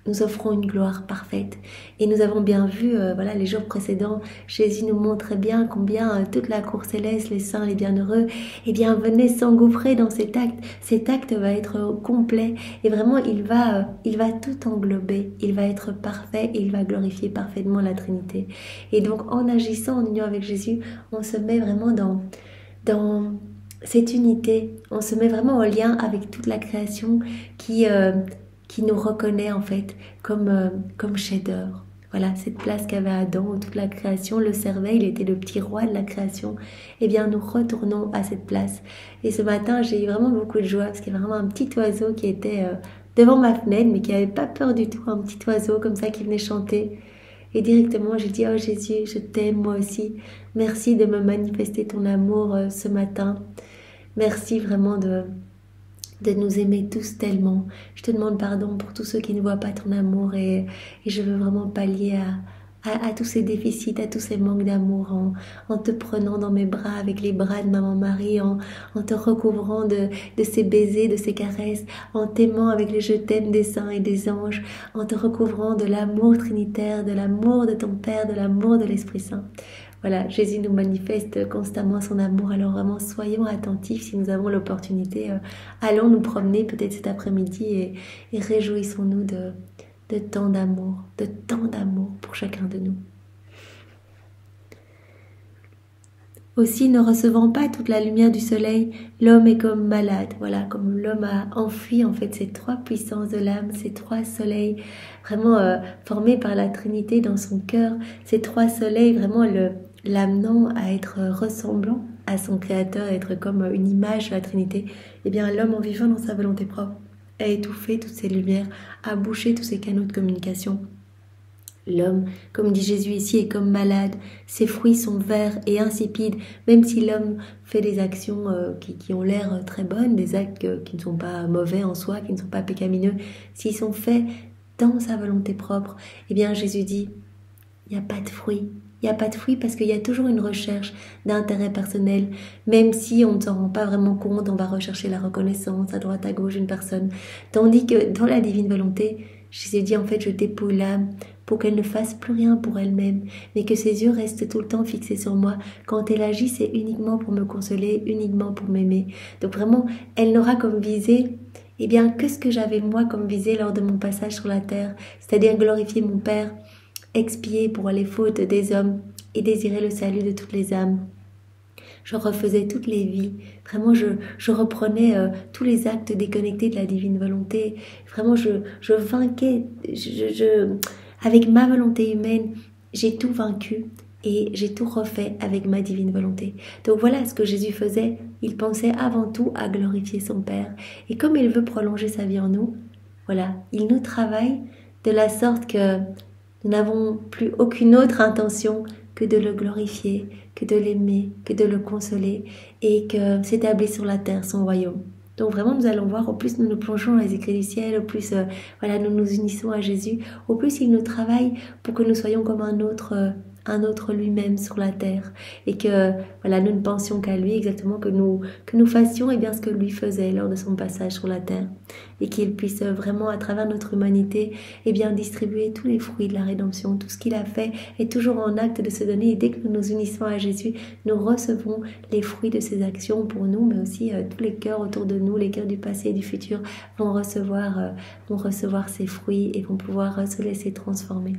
nous offrons une gloire parfaite. Et nous avons bien vu, voilà, les jours précédents, Jésus nous montrait bien combien toute la cour céleste, les saints, les bienheureux, eh bien, venaient s'engouffrer dans cet acte. Cet acte va être complet et vraiment, il va tout englober. Il va être parfait et il va glorifier parfaitement la Trinité. Et donc, en agissant en union avec Jésus, on se met vraiment dans cette unité. On se met vraiment en lien avec toute la création qui nous reconnaît en fait comme chef-d'œuvre. Voilà, cette place qu'avait Adam où toute la création le servait, il était le petit roi de la création. Eh bien, nous retournons à cette place. Et ce matin, j'ai eu vraiment beaucoup de joie parce qu'il y avait vraiment un petit oiseau qui était devant ma fenêtre, mais qui n'avait pas peur du tout, un petit oiseau comme ça qui venait chanter. Et directement, j'ai dit, oh Jésus, je t'aime moi aussi. Merci de me manifester ton amour ce matin. Merci vraiment de nous aimer tous tellement. Je te demande pardon pour tous ceux qui ne voient pas ton amour et je veux vraiment pallier à tous ces déficits, à tous ces manques d'amour en te prenant dans mes bras avec les bras de maman Marie, en te recouvrant de ces baisers, de ces caresses, en t'aimant avec les je t'aime des saints et des anges, en te recouvrant de l'amour trinitaire, de l'amour de ton Père, de l'amour de l'Esprit Saint. Voilà, Jésus nous manifeste constamment son amour, alors vraiment soyons attentifs si nous avons l'opportunité. Allons nous promener peut-être cet après-midi et réjouissons-nous de tant d'amour pour chacun de nous. Aussi, ne recevant pas toute la lumière du soleil, l'homme est comme malade. Voilà, comme l'homme a enfui en fait ces trois puissances de l'âme, ces trois soleils vraiment formés par la Trinité dans son cœur, ces trois soleils vraiment l'amenant à être ressemblant à son Créateur, à être comme une image de la Trinité. Eh bien, l'homme en vivant dans sa volonté propre a étouffé toutes ces lumières, a bouché tous ces canaux de communication. L'homme, comme dit Jésus ici, est comme malade, ses fruits sont verts et insipides, même si l'homme fait des actions qui ont l'air très bonnes, des actes qui ne sont pas mauvais en soi, qui ne sont pas pécamineux, s'ils sont faits dans sa volonté propre, eh bien Jésus dit, il n'y a pas de fruits. Il n'y a pas de fruits parce qu'il y a toujours une recherche d'intérêt personnel. Même si on ne s'en rend pas vraiment compte, on va rechercher la reconnaissance à droite à gauche d'une personne. Tandis que dans la divine volonté, Jésus dit en fait je dépouille l'âme pour qu'elle ne fasse plus rien pour elle-même, mais que ses yeux restent tout le temps fixés sur moi. Quand elle agit, c'est uniquement pour me consoler, uniquement pour m'aimer. Donc vraiment, elle n'aura comme visée eh bien, que ce que j'avais moi comme visée lors de mon passage sur la terre, c'est-à-dire glorifier mon Père, expier pour les fautes des hommes et désirer le salut de toutes les âmes. Je refaisais toutes les vies. Vraiment, je reprenais tous les actes déconnectés de la divine volonté. Vraiment, je vainquais. Avec ma volonté humaine, j'ai tout vaincu et j'ai tout refait avec ma divine volonté. Donc voilà ce que Jésus faisait. Il pensait avant tout à glorifier son Père. Et comme il veut prolonger sa vie en nous, voilà, il nous travaille de la sorte que nous n'avons plus aucune autre intention que de le glorifier, que de l'aimer, que de le consoler et que s'établit sur la terre son royaume. Donc vraiment nous allons voir, au plus nous nous plongeons dans les écrits du ciel, au plus voilà, nous nous unissons à Jésus, au plus il nous travaille pour que nous soyons comme un autre lui-même sur la terre et que voilà, nous ne pensions qu'à lui, exactement que nous fassions eh bien, ce que lui faisait lors de son passage sur la terre et qu'il puisse vraiment à travers notre humanité eh bien, distribuer tous les fruits de la rédemption. Tout ce qu'il a fait est toujours en acte de se donner et dès que nous nous unissons à Jésus, nous recevons les fruits de ses actions pour nous, mais aussi tous les cœurs autour de nous, les cœurs du passé et du futur vont recevoir ces fruits et vont pouvoir se laisser transformer.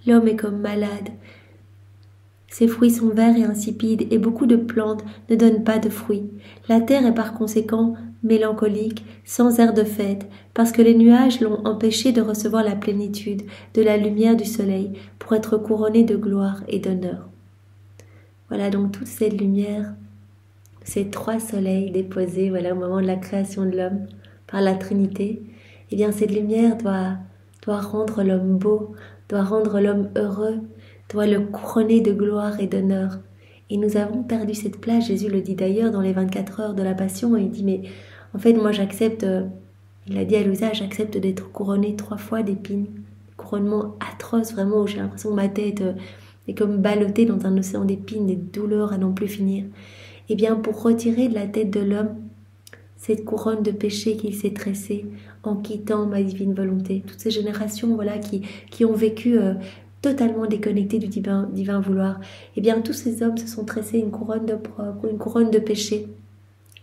L'homme est comme malade. Ses fruits sont verts et insipides et beaucoup de plantes ne donnent pas de fruits. La terre est par conséquent mélancolique, sans air de fête, parce que les nuages l'ont empêché de recevoir la plénitude de la lumière du soleil pour être couronné de gloire et d'honneur. Voilà donc toute cette lumière, ces 3 soleils déposés voilà, au moment de la création de l'homme par la Trinité, eh bien cette lumière doit rendre l'homme beau, doit rendre l'homme heureux, doit le couronner de gloire et d'honneur. Et nous avons perdu cette place, Jésus le dit d'ailleurs dans les 24 heures de la Passion, et il dit mais en fait moi j'accepte, il a dit à Louisa, j'accepte d'être couronné 3 fois d'épines, couronnement atroce vraiment où j'ai l'impression que ma tête est comme ballottée dans un océan d'épines, des douleurs à n'en plus finir. Et bien pour retirer de la tête de l'homme cette couronne de péché qu'il s'est tressée en quittant ma divine volonté. Toutes ces générations voilà, qui ont vécu totalement déconnectées du divin vouloir. Et bien tous ces hommes se sont tressés une couronne d'opprobre, une couronne de péché.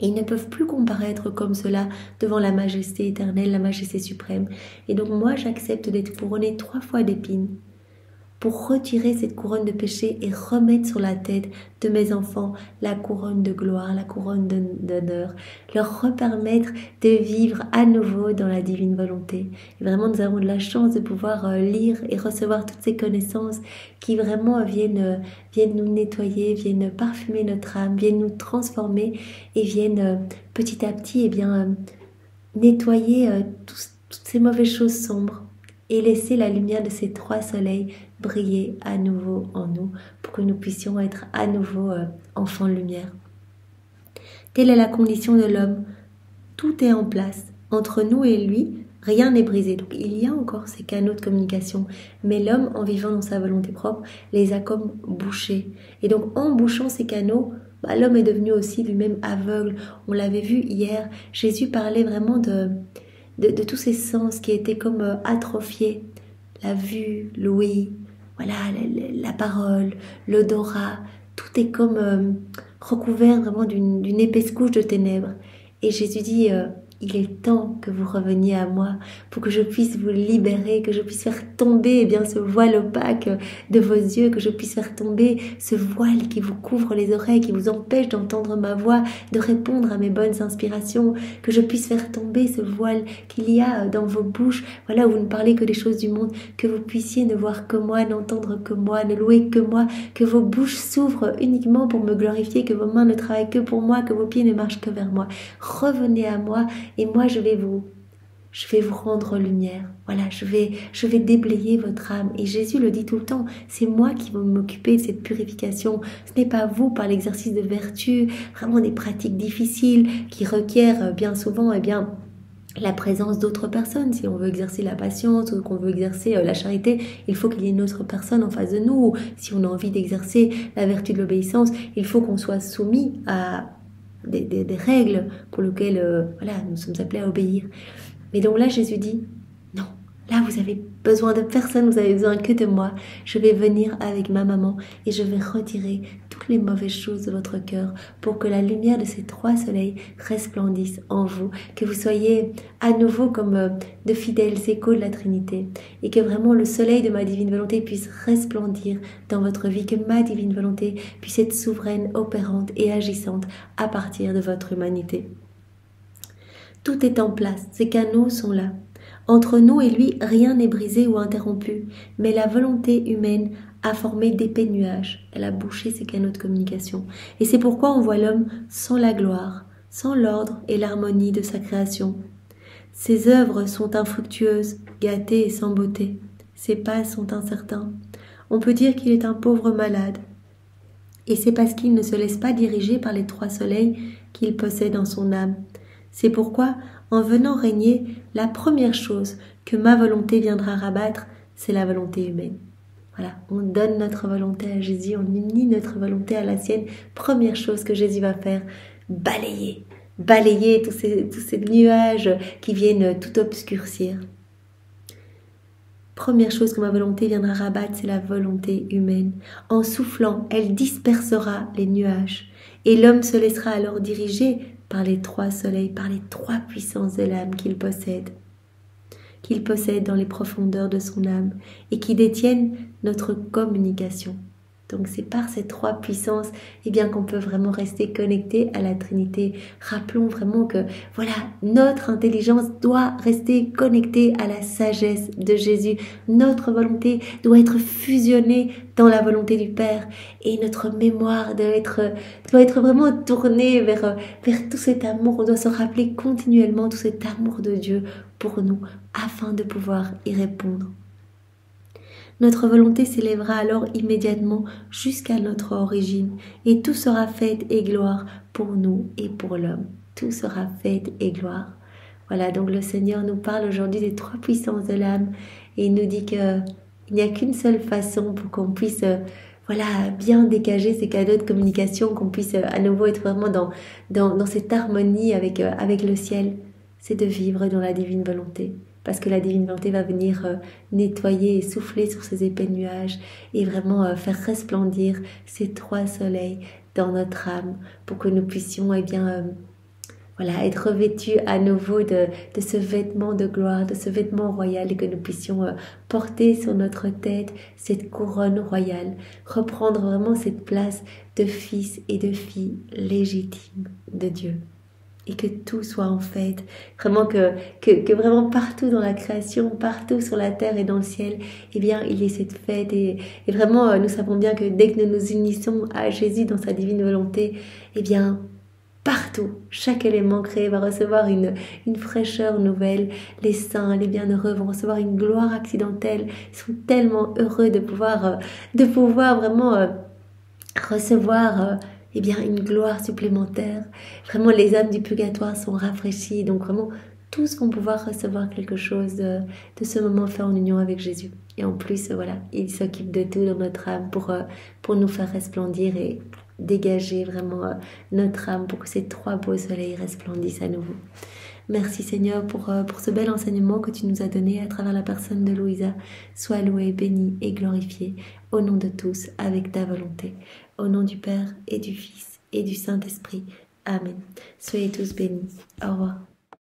Et ils ne peuvent plus comparaître comme cela devant la majesté éternelle, la majesté suprême. Et donc moi j'accepte d'être couronné 3 fois d'épines pour retirer cette couronne de péché et remettre sur la tête de mes enfants la couronne de gloire, la couronne d'honneur, leur repermettre de vivre à nouveau dans la divine volonté. Et vraiment, nous avons de la chance de pouvoir lire et recevoir toutes ces connaissances qui vraiment viennent nous nettoyer, viennent parfumer notre âme, viennent nous transformer et viennent petit à petit nettoyer toutes ces mauvaises choses sombres et laisser la lumière de ces 3 soleils briller à nouveau en nous pour que nous puissions être à nouveau enfants de lumière. Telle est la condition de l'homme. Tout est en place. Entre nous et lui, rien n'est brisé. Donc il y a encore ces canaux de communication. Mais l'homme, en vivant dans sa volonté propre, les a comme bouchés. Et donc en bouchant ces canaux, l'homme est devenu aussi lui-même aveugle. On l'avait vu hier. Jésus parlait vraiment de tous ces sens qui étaient comme atrophiés. La vue, l'ouïe, voilà, la parole, l'odorat, tout est comme recouvert vraiment d'une épaisse couche de ténèbres. Et Jésus dit, il est temps que vous reveniez à moi pour que je puisse vous libérer, que je puisse faire tomber ce voile opaque de vos yeux, que je puisse faire tomber ce voile qui vous couvre les oreilles, qui vous empêche d'entendre ma voix, de répondre à mes bonnes inspirations, que je puisse faire tomber ce voile qu'il y a dans vos bouches, voilà, où vous ne parlez que des choses du monde, que vous puissiez ne voir que moi, n'entendre que moi, ne louer que moi, que vos bouches s'ouvrent uniquement pour me glorifier, que vos mains ne travaillent que pour moi, que vos pieds ne marchent que vers moi. Revenez à moi et moi je vais vous rendre lumière. Voilà, je vais déblayer votre âme. Et Jésus le dit tout le temps, c'est moi qui vais m'occuper de cette purification. Ce n'est pas vous par l'exercice de vertu, vraiment des pratiques difficiles qui requièrent bien souvent la présence d'autres personnes. Si on veut exercer la patience ou qu'on veut exercer la charité, il faut qu'il y ait une autre personne en face de nous. Si on a envie d'exercer la vertu de l'obéissance, il faut qu'on soit soumis à des règles pour lesquelles nous sommes appelés à obéir. Mais donc là, Jésus dit, non, là vous avez besoin de personne, vous avez besoin que de moi. Je vais venir avec ma maman et je vais retirer toutes les mauvaises choses de votre cœur pour que la lumière de ces 3 soleils resplendisse en vous, que vous soyez à nouveau comme de fidèles échos de la Trinité et que vraiment le soleil de ma divine volonté puisse resplendir dans votre vie, que ma divine volonté puisse être souveraine, opérante et agissante à partir de votre humanité. Tout est en place, ces canaux sont là. Entre nous et lui, rien n'est brisé ou interrompu, mais la volonté humaine a formé d'épais nuages. Elle a bouché ces canaux de communication. Et c'est pourquoi on voit l'homme sans la gloire, sans l'ordre et l'harmonie de sa création. Ses œuvres sont infructueuses, gâtées et sans beauté. Ses pas sont incertains. On peut dire qu'il est un pauvre malade. Et c'est parce qu'il ne se laisse pas diriger par les 3 soleils qu'il possède dans son âme. C'est pourquoi, en venant régner, la première chose que ma volonté viendra rabattre, c'est la volonté humaine. Voilà, on donne notre volonté à Jésus, on unit notre volonté à la sienne. Première chose que Jésus va faire, balayer tous ces nuages qui viennent tout obscurcir. Première chose que ma volonté viendra rabattre, c'est la volonté humaine. En soufflant, elle dispersera les nuages. Et l'homme se laissera alors diriger par les 3 soleils, par les 3 puissances de l'âme qu'il possède dans les profondeurs de son âme et qui détiennent notre communication. Donc c'est par ces trois puissances qu'on peut vraiment rester connecté à la Trinité. Rappelons vraiment que voilà, notre intelligence doit rester connectée à la sagesse de Jésus. Notre volonté doit être fusionnée dans la volonté du Père et notre mémoire doit être vraiment tournée vers tout cet amour. On doit se rappeler continuellement tout cet amour de Dieu pour nous afin de pouvoir y répondre. Notre volonté s'élèvera alors immédiatement jusqu'à notre origine, et tout sera fête et gloire pour nous et pour l'homme. Tout sera fête et gloire. Voilà, donc le Seigneur nous parle aujourd'hui des trois puissances de l'âme, et il nous dit qu'il n'y a qu'une seule façon pour qu'on puisse bien dégager ces cadeaux de communication, qu'on puisse à nouveau être vraiment dans cette harmonie avec le ciel, c'est de vivre dans la divine volonté. Parce que la divine volonté va venir nettoyer et souffler sur ces épais nuages et vraiment faire resplendir ces trois soleils dans notre âme pour que nous puissions être revêtus à nouveau de ce vêtement de gloire, de ce vêtement royal et que nous puissions porter sur notre tête cette couronne royale, reprendre vraiment cette place de fils et de filles légitimes de Dieu. Et que tout soit en fête, vraiment que vraiment partout dans la création, partout sur la terre et dans le ciel, il y ait cette fête et vraiment nous savons bien que dès que nous nous unissons à Jésus dans sa divine volonté, partout, chaque élément créé va recevoir une fraîcheur nouvelle, les saints, les bienheureux vont recevoir une gloire accidentelle, ils sont tellement heureux de pouvoir vraiment recevoir une gloire supplémentaire. Vraiment, les âmes du purgatoire sont rafraîchies. Donc vraiment, tous vont pouvoir recevoir quelque chose de ce moment fait en union avec Jésus. Et en plus, il s'occupe de tout dans notre âme pour nous faire resplendir et dégager vraiment notre âme pour que ces trois beaux soleils resplendissent à nouveau. Merci Seigneur pour ce bel enseignement que tu nous as donné à travers la personne de Louisa. Sois loué, béni et glorifié au nom de tous avec ta volonté. Au nom du Père et du Fils et du Saint-Esprit. Amen. Soyez tous bénis. Au revoir.